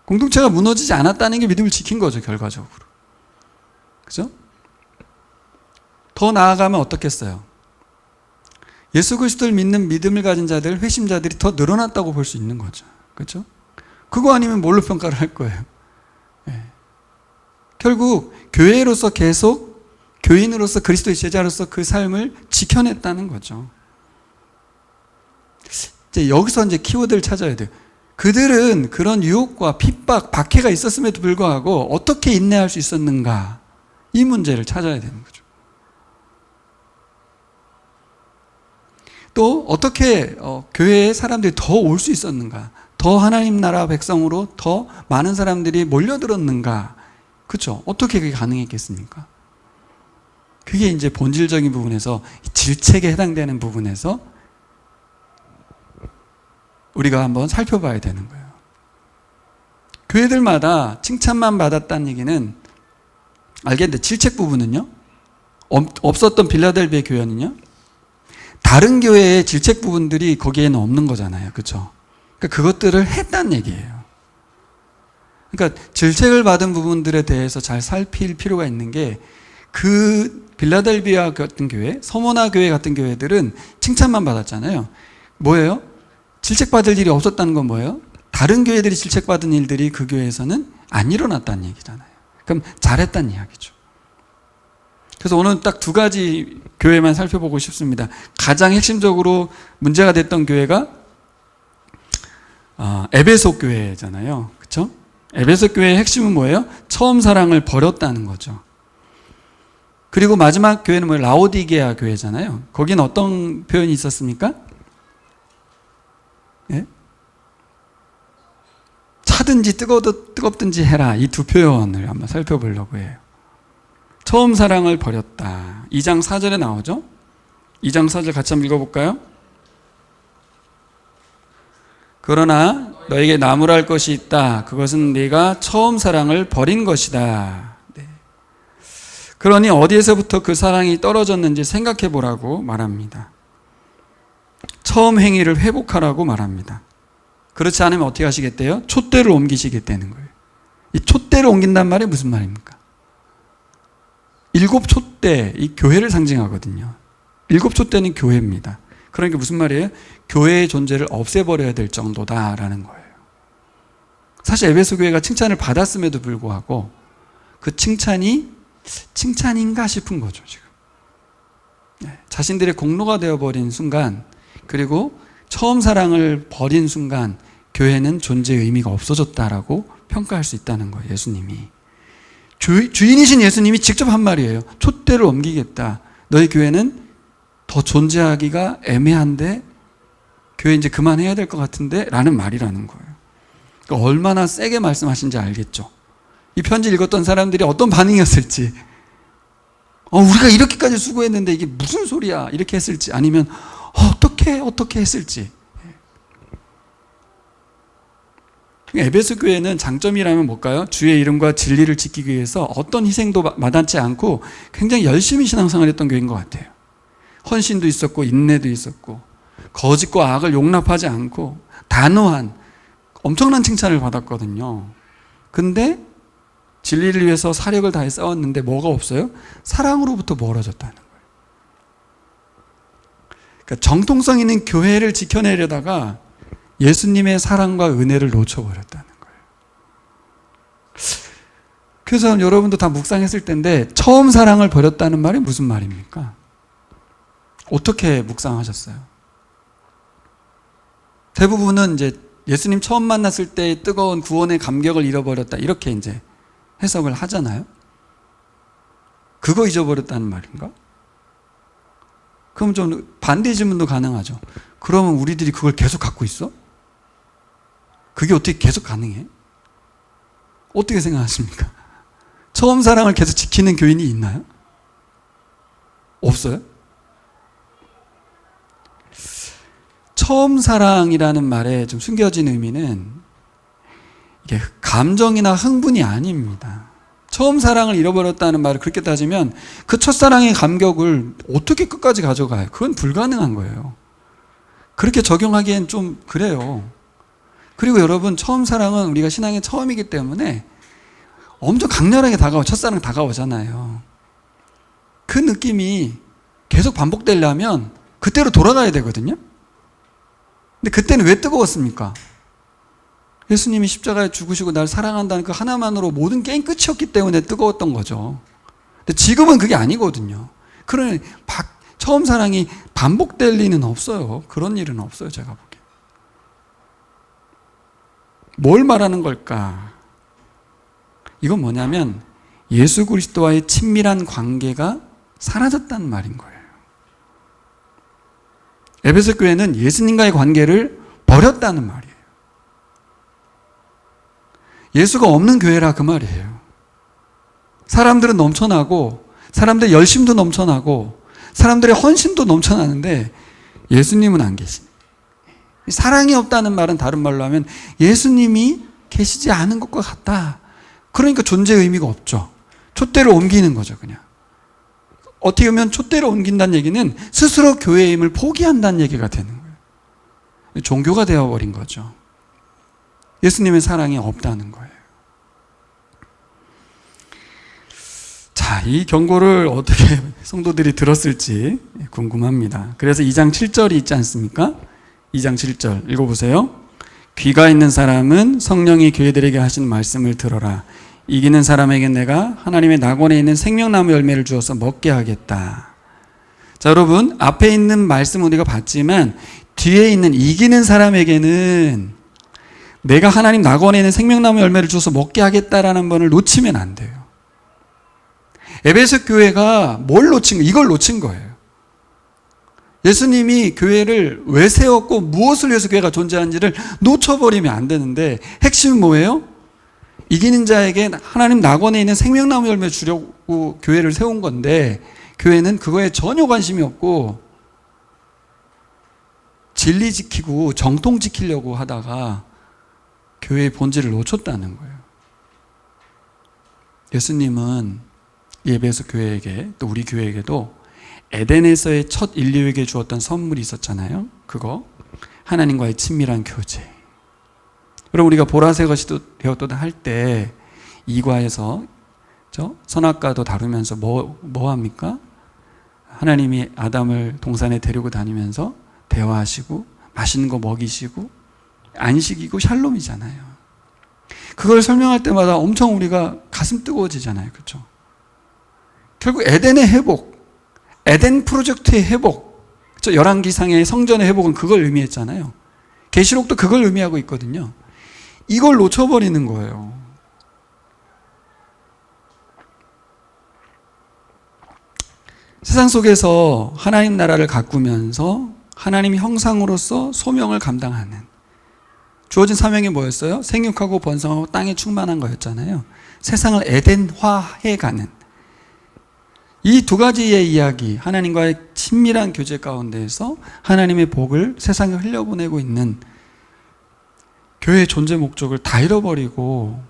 공동체가 무너지지 않았다는 게 믿음을 지킨 거죠, 결과적으로. 그죠? 더 나아가면 어떻겠어요? 예수 그리스도를 믿는 믿음을 가진 자들, 회심자들이 더 늘어났다고 볼 수 있는 거죠. 그렇죠? 그거 아니면 뭘로 평가를 할 거예요? 결국 교회로서 계속 교인으로서 그리스도의 제자로서 그 삶을 지켜냈다는 거죠. 이제 여기서 이제 키워드를 찾아야 돼요. 그들은 그런 유혹과 핍박, 박해가 있었음에도 불구하고 어떻게 인내할 수 있었는가? 이 문제를 찾아야 되는 거죠. 또 어떻게 교회에 사람들이 더 올 수 있었는가? 더 하나님 나라 백성으로 더 많은 사람들이 몰려들었는가? 그렇죠? 어떻게 그게 가능했겠습니까? 그게 이제 본질적인 부분에서 질책에 해당되는 부분에서 우리가 한번 살펴봐야 되는 거예요. 교회들마다 칭찬만 받았다는 얘기는 알겠는데 질책 부분은요? 없었던 빌라델비아 교회는요? 다른 교회의 질책 부분들이 거기에는 없는 거잖아요. 그렇죠? 그러니까 그것들을 했다는 얘기예요. 그러니까 질책을 받은 부분들에 대해서 잘 살필 필요가 있는 게 그 빌라델비아 같은 교회, 서머나 교회 같은 교회들은 칭찬만 받았잖아요. 뭐예요? 질책받을 일이 없었다는 건 뭐예요? 다른 교회들이 질책받은 일들이 그 교회에서는 안 일어났다는 얘기잖아요. 그럼 잘했다는 이야기죠. 그래서 오늘 딱 두 가지 교회만 살펴보고 싶습니다. 가장 핵심적으로 문제가 됐던 교회가 에베소 교회잖아요. 그렇죠? 에베소 교회의 핵심은 뭐예요? 처음 사랑을 버렸다는 거죠. 그리고 마지막 교회는 뭐예요? 라오디게아 교회잖아요. 거기는 어떤 표현이 있었습니까? 예? 차든지 뜨겁든지 해라. 이 두 표현을 한번 살펴보려고 해요. 처음 사랑을 버렸다. 2장 4절에 나오죠? 2장 4절 같이 한번 읽어볼까요? 그러나 너에게 나무랄 것이 있다. 그것은 네가 처음 사랑을 버린 것이다. 네. 그러니 어디에서부터 그 사랑이 떨어졌는지 생각해 보라고 말합니다. 처음 행위를 회복하라고 말합니다. 그렇지 않으면 어떻게 하시겠대요? 촛대를 옮기시겠다는 거예요. 이 촛대를 옮긴단 말이 무슨 말입니까? 7 촛대, 이 교회를 상징하거든요. 일곱 촛대는 교회입니다. 그러니까 무슨 말이에요? 교회의 존재를 없애버려야 될 정도다라는 거예요. 사실 에베소 교회가 칭찬을 받았음에도 불구하고 그 칭찬이 칭찬인가 싶은 거죠, 지금. 자신들의 공로가 되어버린 순간, 그리고 처음 사랑을 버린 순간 교회는 존재의 의미가 없어졌다라고 평가할 수 있다는 거예요, 예수님이. 주인이신 예수님이 직접 한 말이에요. 촛대를 옮기겠다. 너희 교회는 더 존재하기가 애매한데 교회 이제 그만해야 될 것 같은데 라는 말이라는 거예요. 그러니까 얼마나 세게 말씀하신지 알겠죠. 이 편지 읽었던 사람들이 어떤 반응이었을지, 우리가 이렇게까지 수고했는데 이게 무슨 소리야 이렇게 했을지, 아니면 어떻게 했을지. 에베소 교회는 장점이라면 뭘까요? 주의 이름과 진리를 지키기 위해서 어떤 희생도 마다하지 않고 굉장히 열심히 신앙생활했던 교회인 것 같아요. 헌신도 있었고 인내도 있었고 거짓과 악을 용납하지 않고 단호한 엄청난 칭찬을 받았거든요. 근데 진리를 위해서 사력을 다해 싸웠는데 뭐가 없어요? 사랑으로부터 멀어졌다는 거예요. 그러니까 정통성 있는 교회를 지켜내려다가 예수님의 사랑과 은혜를 놓쳐버렸다는 거예요. 그래서 여러분도 다 묵상했을 텐데 처음 사랑을 버렸다는 말이 무슨 말입니까? 어떻게 묵상하셨어요? 대부분은 이제 예수님 처음 만났을 때 뜨거운 구원의 감격을 잃어버렸다 이렇게 이제 해석을 하잖아요. 그거 잊어버렸다는 말인가? 그럼 좀 반대 질문도 가능하죠. 그러면 우리들이 그걸 계속 갖고 있어? 그게 어떻게 계속 가능해? 어떻게 생각하십니까? 처음 사랑을 계속 지키는 교인이 있나요? 없어요? 처음 사랑이라는 말에 좀 숨겨진 의미는 이게 감정이나 흥분이 아닙니다. 처음 사랑을 잃어버렸다는 말을 그렇게 따지면 그 첫사랑의 감격을 어떻게 끝까지 가져가요? 그건 불가능한 거예요. 그렇게 적용하기엔 좀 그래요. 그리고 여러분, 처음 사랑은 우리가 신앙의 처음이기 때문에 엄청 강렬하게 첫사랑 다가오잖아요. 그 느낌이 계속 반복되려면 그때로 돌아가야 되거든요. 근데 그때는 왜 뜨거웠습니까? 예수님이 십자가에 죽으시고 날 사랑한다는 그 하나만으로 모든 게임 끝이었기 때문에 뜨거웠던 거죠. 근데 지금은 그게 아니거든요. 그러니 처음 사랑이 반복될 리는 없어요. 그런 일은 없어요, 제가 보기엔. 뭘 말하는 걸까? 이건 뭐냐면 예수 그리스도와의 친밀한 관계가 사라졌다는 말인 거예요. 에베소 교회는 예수님과의 관계를 버렸다는 말이에요. 예수가 없는 교회라 그 말이에요. 사람들은 넘쳐나고 사람들의 열심도 넘쳐나고 사람들의 헌신도 넘쳐나는데 예수님은 안 계신. 사랑이 없다는 말은 다른 말로 하면 예수님이 계시지 않은 것과 같다. 그러니까 존재의 의미가 없죠. 촛대를 옮기는 거죠, 그냥. 어떻게 보면 촛대를 옮긴다는 얘기는 스스로 교회의 힘을 포기한다는 얘기가 되는 거예요. 종교가 되어버린 거죠. 예수님의 사랑이 없다는 거예요. 자, 이 경고를 어떻게 성도들이 들었을지 궁금합니다. 그래서 2장 7절이 있지 않습니까? 2장 7절 읽어보세요. 귀가 있는 사람은 성령이 교회들에게 하신 말씀을 들어라. 이기는 사람에게 내가 하나님의 낙원에 있는 생명나무 열매를 주어서 먹게 하겠다. 자, 여러분, 앞에 있는 말씀은 우리가 봤지만 뒤에 있는 이기는 사람에게는 내가 하나님 낙원에 있는 생명나무 열매를 주어서 먹게 하겠다라는 번을 놓치면 안 돼요. 에베소 교회가 뭘 놓친 거예요? 이걸 놓친 거예요. 예수님이 교회를 왜 세웠고 무엇을 위해서 교회가 존재하는지를 놓쳐버리면 안 되는데 핵심은 뭐예요? 이기는 자에게 하나님 낙원에 있는 생명나무 열매 주려고 교회를 세운 건데 교회는 그거에 전혀 관심이 없고 진리 지키고 정통 지키려고 하다가 교회의 본질을 놓쳤다는 거예요. 예수님은 에베소 교회에게 또 우리 교회에게도 에덴에서의 첫 인류에게 주었던 선물이 있었잖아요. 그거 하나님과의 친밀한 교제. 그럼 우리가 보라색것이 되었다 할 때 이과에서 선악과도 다루면서 뭐 합니까? 하나님이 아담을 동산에 데리고 다니면서 대화하시고 맛있는 거 먹이시고 안식이고 샬롬이잖아요. 그걸 설명할 때마다 엄청 우리가 가슴 뜨거워지잖아요. 그렇죠? 결국 에덴의 회복, 에덴 프로젝트의 회복, 그렇죠? 열왕기상의 성전의 회복은 그걸 의미했잖아요. 계시록도 그걸 의미하고 있거든요. 이걸 놓쳐버리는 거예요. 세상 속에서 하나님 나라를 가꾸면서 하나님 형상으로서 소명을 감당하는, 주어진 사명이 뭐였어요? 생육하고 번성하고 땅에 충만한 거였잖아요. 세상을 에덴화해가는 이 두 가지의 이야기, 하나님과의 친밀한 교제 가운데에서 하나님의 복을 세상에 흘려보내고 있는 교회의 존재 목적을 다 잃어버리고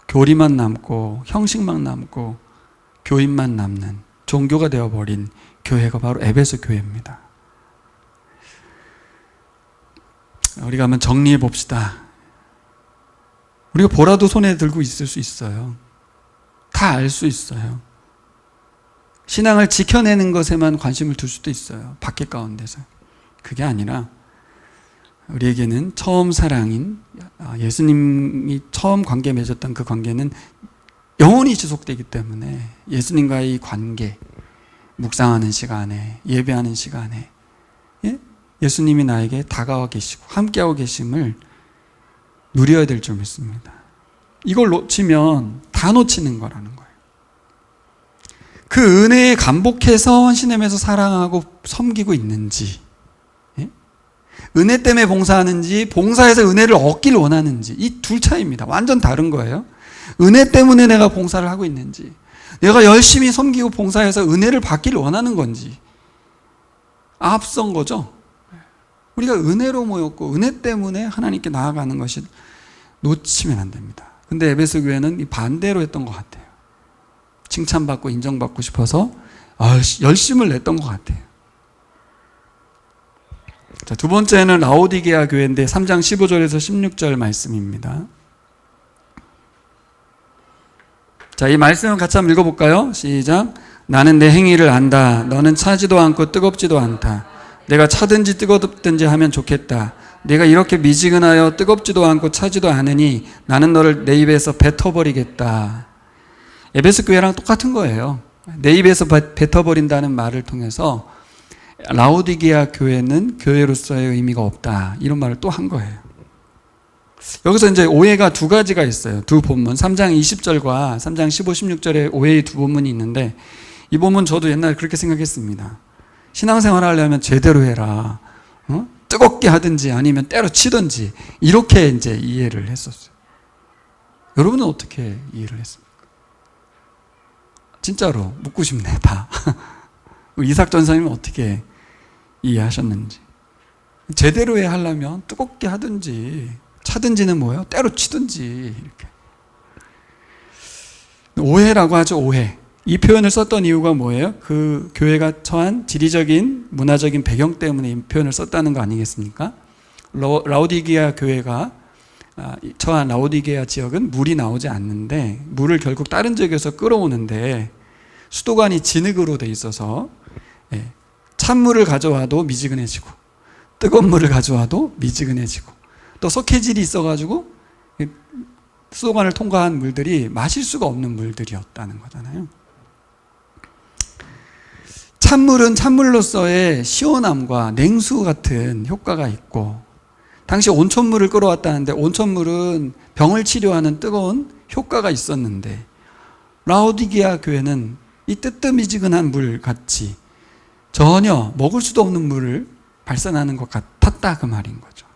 교리만 남고 형식만 남고 교인만 남는 종교가 되어버린 교회가 바로 에베소 교회입니다. 우리가 한번 정리해 봅시다. 우리가 보라도 손에 들고 있을 수 있어요. 다 알 수 있어요. 신앙을 지켜내는 것에만 관심을 둘 수도 있어요. 밖에 가운데서. 그게 아니라 우리에게는 처음 사랑인 예수님이 처음 관계 맺었던 그 관계는 영원히 지속되기 때문에 예수님과의 이 관계, 묵상하는 시간에, 예배하는 시간에 예수님이 나에게 다가와 계시고 함께하고 계심을 누려야 될 줄 믿습니다. 이걸 놓치면 다 놓치는 거라는 거예요. 그 은혜에 감복해서 헌신하면서 사랑하고 섬기고 있는지, 은혜 때문에 봉사하는지 봉사해서 은혜를 얻기를 원하는지, 이 둘 차이입니다. 완전 다른 거예요. 은혜 때문에 내가 봉사를 하고 있는지, 내가 열심히 섬기고 봉사해서 은혜를 받기를 원하는 건지, 앞선 거죠. 우리가 은혜로 모였고 은혜 때문에 하나님께 나아가는 것이 놓치면 안 됩니다. 근데 에베소 교회는 반대로 했던 것 같아요. 칭찬받고 인정받고 싶어서 열심을 냈던 것 같아요. 자, 두 번째는 라오디게아 교회인데 3장 15절에서 16절 말씀입니다. 자, 이 말씀을 같이 한번 읽어볼까요? 시작. 나는 내 행위를 안다. 너는 차지도 않고 뜨겁지도 않다. 내가 차든지 뜨겁든지 하면 좋겠다. 내가 이렇게 미지근하여 뜨겁지도 않고 차지도 않으니 나는 너를 내 입에서 뱉어버리겠다. 에베소 교회랑 똑같은 거예요. 내 입에서 뱉어버린다는 말을 통해서 라오디게아 교회는 교회로서의 의미가 없다, 이런 말을 또 한 거예요. 여기서 이제 오해가 두 가지가 있어요. 두 본문, 3장 20절과 3장 15, 16절에 오해의 두 본문이 있는데, 이 본문 저도 옛날에 그렇게 생각했습니다. 신앙생활 하려면 제대로 해라. 뜨겁게 하든지 아니면 때려치든지, 이렇게 이제 이해를 했었어요. 여러분은 어떻게 이해를 했습니까? 진짜로 묻고 싶네, 다. 이삭 전사님은 어떻게 이해하셨는지. 제대로 해 하려면 뜨겁게 하든지, 차든지는 뭐예요? 때려치든지, 이렇게. 오해라고 하죠, 오해. 이 표현을 썼던 이유가 뭐예요? 그 교회가 처한 지리적인 문화적인 배경 때문에 이 표현을 썼다는 거 아니겠습니까? 라오디게아 교회가 처한 라오디게아 지역은 물이 나오지 않는데, 물을 결국 다른 지역에서 끌어오는데 수도관이 진흙으로 돼 있어서 찬물을 가져와도 미지근해지고 뜨거운 물을 가져와도 미지근해지고, 또 석회질이 있어가지고 수도관을 통과한 물들이 마실 수가 없는 물들이었다는 거잖아요. 찬물은 찬물로서의 시원함과 냉수 같은 효과가 있고, 당시 온천물을 끌어왔다는데 온천물은 병을 치료하는 뜨거운 효과가 있었는데, 라오디게아 교회는 이 뜨뜻미지근한 물 같이 전혀 먹을 수도 없는 물을 발산하는 것 같았다, 그 말인 거죠.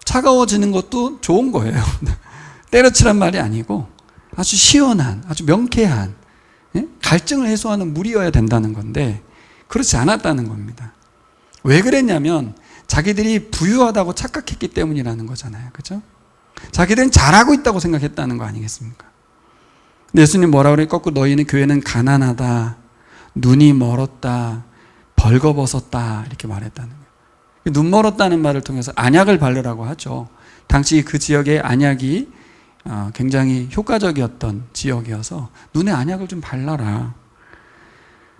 차가워지는 것도 좋은 거예요. 때려치란 말이 아니고 아주 시원한, 아주 명쾌한, 갈증을 해소하는 물이어야 된다는 건데 그렇지 않았다는 겁니다. 왜 그랬냐면 자기들이 부유하다고 착각했기 때문이라는 거잖아요. 그렇죠? 자기들은 잘하고 있다고 생각했다는 거 아니겠습니까? 근데 예수님 뭐라 그래요? 거꾸로 너희는 교회는 가난하다, 눈이 멀었다, 벌거벗었다, 이렇게 말했다는 거예요. 눈 멀었다는 말을 통해서 안약을 바르라고 하죠. 당시 그 지역의 안약이 굉장히 효과적이었던 지역이어서 눈에 안약을 좀 발라라.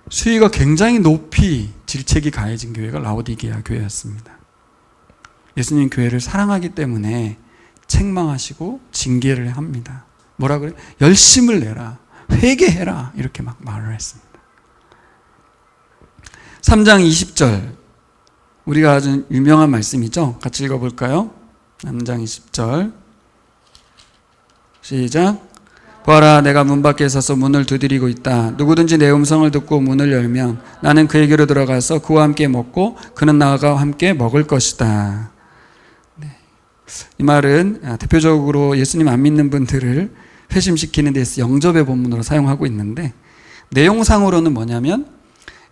수위가 굉장히 높이 질책이 가해진 교회가 라오디게아 교회였습니다. 예수님 교회를 사랑하기 때문에 책망하시고 징계를 합니다. 뭐라 그래? 열심을 내라, 회개해라, 이렇게 막 말을 했습니다. 3장 20절, 우리가 아주 유명한 말씀이죠. 같이 읽어볼까요? 3장 20절 시작. 보아라, 내가 문 밖에 서서 문을 두드리고 있다. 누구든지 내 음성을 듣고 문을 열면 나는 그에게로 들어가서 그와 함께 먹고 그는 나와 함께 먹을 것이다. 네. 이 말은 대표적으로 예수님 안 믿는 분들을 회심시키는 데서 영접의 본문으로 사용하고 있는데, 내용상으로는 뭐냐면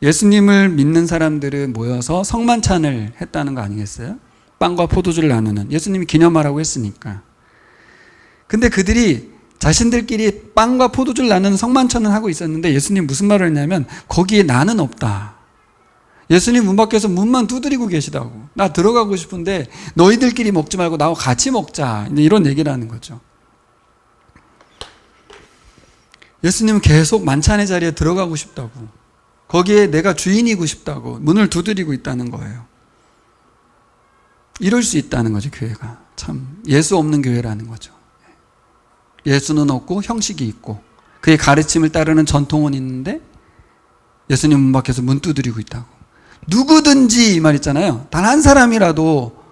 예수님을 믿는 사람들은 모여서 성만찬을 했다는 거 아니겠어요? 빵과 포도주를 나누는, 예수님이 기념하라고 했으니까. 근데 그들이 자신들끼리 빵과 포도주를 나누는 성만찬을 하고 있었는데 예수님 무슨 말을 했냐면 거기에 나는 없다. 예수님 문 밖에서 문만 두드리고 계시다고. 나 들어가고 싶은데 너희들끼리 먹지 말고 나와 같이 먹자, 이런 얘기를 하는 거죠. 예수님은 계속 만찬의 자리에 들어가고 싶다고, 거기에 내가 주인이고 싶다고 문을 두드리고 있다는 거예요. 이럴 수 있다는 거죠. 교회가 참 예수 없는 교회라는 거죠. 예수는 없고 형식이 있고 그의 가르침을 따르는 전통은 있는데 예수님 문 밖에서 문 두드리고 있다고. 누구든지 이 말 있잖아요. 단 한 사람이라도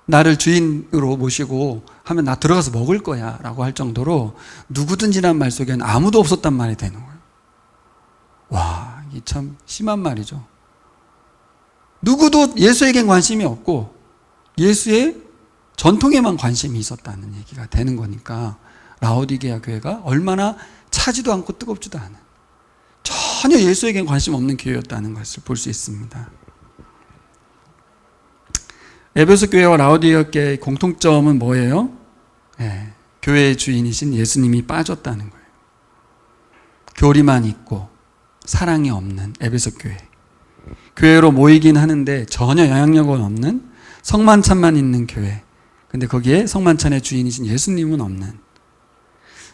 나를 주인으로 모시고 하면 나 들어가서 먹을 거야 라고 할 정도로 누구든지란 말 속에는 아무도 없었단 말이 되는 거예요. 와, 이게 참 심한 말이죠. 누구도 예수에겐 관심이 없고 예수의 전통에만 관심이 있었다는 얘기가 되는 거니까 라오디게아 교회가 얼마나 차지도 않고 뜨겁지도 않은, 전혀 예수에겐 관심 없는 교회였다는 것을 볼 수 있습니다. 에베소 교회와 라오디게아 교회의 공통점은 뭐예요? 네, 교회의 주인이신 예수님이 빠졌다는 거예요. 교리만 있고 사랑이 없는 에베소 교회. 교회로 모이긴 하는데 전혀 영향력은 없는, 성만찬만 있는 교회. 근데 거기에 성만찬의 주인이신 예수님은 없는,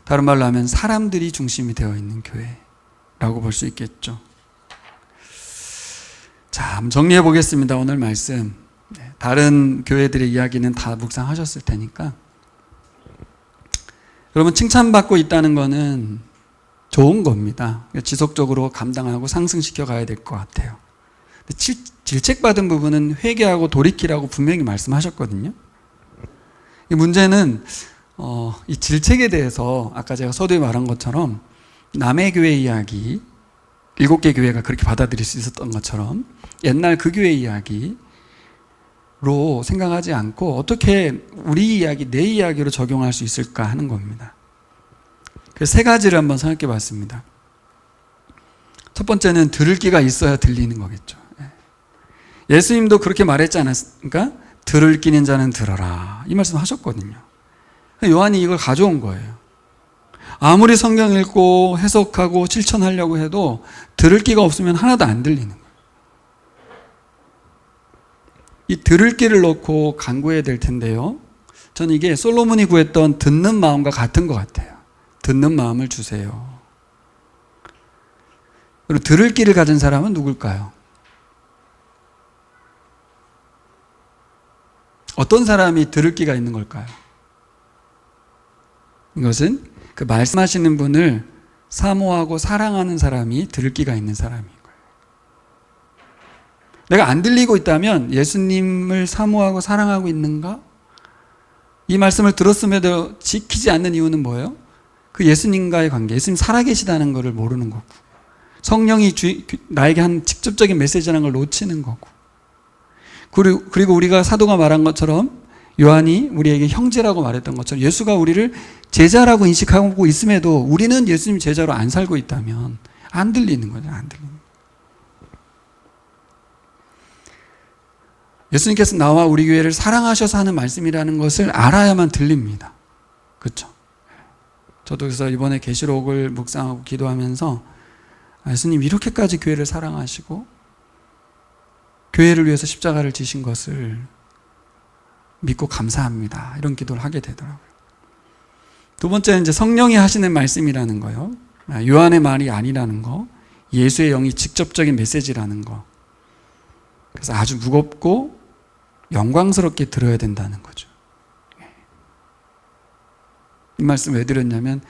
다른 말로 하면 사람들이 중심이 되어 있는 교회라고 볼 수 있겠죠. 자, 한번 정리해 보겠습니다. 오늘 말씀. 다른 교회들의 이야기는 다 묵상하셨을 테니까. 여러분, 칭찬받고 있다는 거는 좋은 겁니다. 지속적으로 감당하고 상승시켜 가야 될 것 같아요. 질책받은 부분은 회개하고 돌이키라고 분명히 말씀하셨거든요. 이 문제는 이 질책에 대해서 아까 제가 서두에 말한 것처럼 남의 교회 이야기, 7개 교회가 그렇게 받아들일 수 있었던 것처럼 옛날 그 교회 이야기로 생각하지 않고 어떻게 우리 이야기, 내 이야기로 적용할 수 있을까 하는 겁니다. 그래서 3가지를 한번 생각해 봤습니다. 첫 번째는 들을 귀가 있어야 들리는 거겠죠. 예수님도 그렇게 말했지 않았습니까? 들을 귀는 자는 들어라, 이 말씀 하셨거든요. 요한이 이걸 가져온 거예요. 아무리 성경 읽고 해석하고 실천하려고 해도 들을 귀가 없으면 하나도 안 들리는 거예요. 이 들을 귀를 놓고 간구해야 될 텐데요, 저는 이게 솔로몬이 구했던 듣는 마음과 같은 것 같아요. 듣는 마음을 주세요. 그리고 들을 귀를 가진 사람은 누굴까요? 어떤 사람이 들을 귀가 있는 걸까요? 이것은 그 말씀하시는 분을 사모하고 사랑하는 사람이 들을 귀가 있는 사람인 거예요. 내가 안 들리고 있다면 예수님을 사모하고 사랑하고 있는가? 이 말씀을 들었음에도 지키지 않는 이유는 뭐예요? 그 예수님과의 관계, 예수님 살아계시다는 것을 모르는 거고, 성령이 나에게 한 직접적인 메시지라는 걸 놓치는 거고, 그리고 우리가 사도가 말한 것처럼 요한이 우리에게 형제라고 말했던 것처럼 예수가 우리를 제자라고 인식하고 있음에도 우리는 예수님 제자로 안 살고 있다면 안 들리는 거죠. 안 들리는 거예요. 예수님께서 나와 우리 교회를 사랑하셔서 하는 말씀이라는 것을 알아야만 들립니다. 그렇죠? 저도 그래서 이번에 계시록을 묵상하고 기도하면서 예수님 이렇게까지 교회를 사랑하시고 교회를 위해서 십자가를 지신 것을 믿고 감사합니다, 이런 기도를 하게 되더라고요. 두 번째는 이제 성령이 하시는 말씀이라는 거요. 요한의 말이 아니라는 거. 예수의 영이 직접적인 메시지라는 거. 그래서 아주 무겁고 영광스럽게 들어야 된다는 거죠. 이 말씀 왜 드렸냐면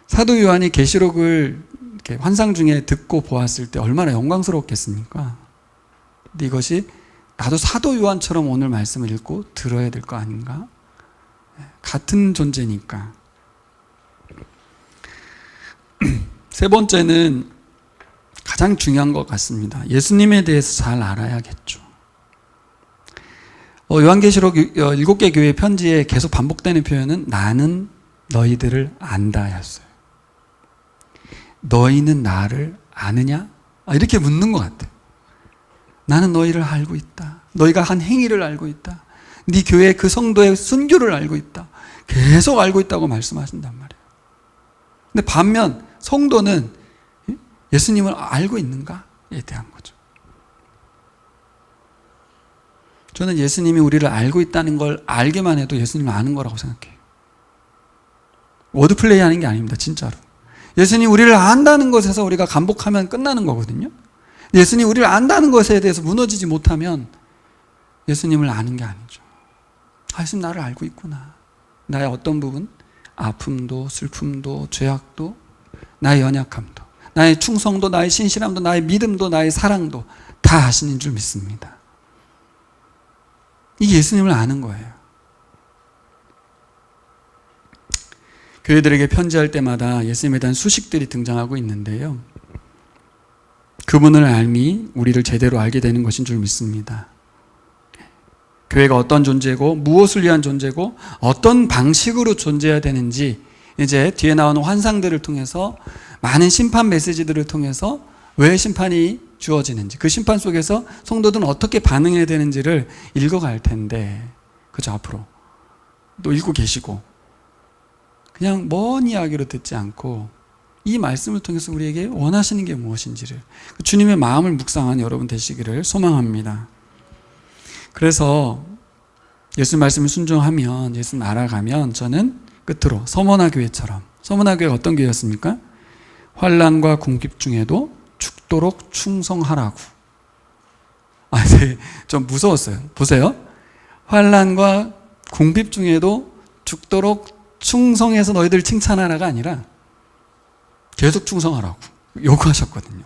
사도 요한이 계시록을 이렇게 환상 중에 듣고 보았을 때 얼마나 영광스럽겠습니까? 근데 이것이 나도 사도 요한처럼 오늘 말씀을 읽고 들어야 될 거 아닌가? 같은 존재니까. 세 번째는 가장 중요한 것 같습니다. 예수님에 대해서 잘 알아야겠죠. 요한계시록 7개 교회 편지에 계속 반복되는 표현은 나는 너희들을 안다였어요. 너희는 나를 아느냐? 이렇게 묻는 것 같아요. 나는 너희를 알고 있다. 너희가 한 행위를 알고 있다. 네 교회 그 성도의 순교를 알고 있다. 계속 알고 있다고 말씀하신단 말이에요. 근데 반면 성도는 예수님을 알고 있는가에 대한 거죠. 저는 예수님이 우리를 알고 있다는 걸 알기만 해도 예수님을 아는 거라고 생각해요. 워드플레이 하는 게 아닙니다. 진짜로. 예수님이 우리를 안다는 것에서 우리가 감복하면 끝나는 거거든요. 예수님이 우리를 안다는 것에 대해서 무너지지 못하면 예수님을 아는 게 아니죠. 예수님 나를 알고 있구나. 나의 어떤 부분, 아픔도 슬픔도 죄악도 나의 연약함도 나의 충성도 나의 신실함도 나의 믿음도 나의 사랑도 다 아시는 줄 믿습니다. 이게 예수님을 아는 거예요. 교회들에게 편지할 때마다 예수님에 대한 수식들이 등장하고 있는데요. 그분을 알미 우리를 제대로 알게 되는 것인 줄 믿습니다. 교회가 어떤 존재고 무엇을 위한 존재고 어떤 방식으로 존재해야 되는지 이제 뒤에 나오는 환상들을 통해서 많은 심판 메시지들을 통해서 왜 심판이 주어지는지 그 심판 속에서 성도들은 어떻게 반응해야 되는지를 읽어갈 텐데 그죠? 앞으로 또 읽고 계시고 그냥 먼 이야기로 듣지 않고 이 말씀을 통해서 우리에게 원하시는 게 무엇인지를 주님의 마음을 묵상하는 여러분 되시기를 소망합니다. 그래서 예수 말씀을 순종하면 예수 알아가면 저는 끝으로 서머나 교회처럼 서머나 교회가 어떤 교회였습니까? 환난과 궁핍 중에도 죽도록 충성하라고. 좀 무서웠어요. 보세요. 환난과 궁핍 중에도 죽도록 충성해서 너희들 칭찬하라가 아니라 계속 충성하라고 요구하셨거든요.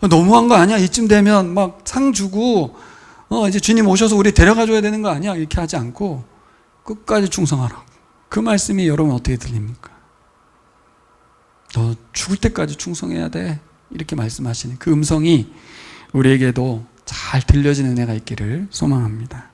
너무한 거 아니야? 이쯤 되면 막 상 주고 이제 주님 오셔서 우리 데려가 줘야 되는 거 아니야? 이렇게 하지 않고 끝까지 충성하라고. 그 말씀이 여러분 어떻게 들립니까? 너 죽을 때까지 충성해야 돼. 이렇게 말씀하시는 그 음성이 우리에게도 잘 들려지는 은혜가 있기를 소망합니다.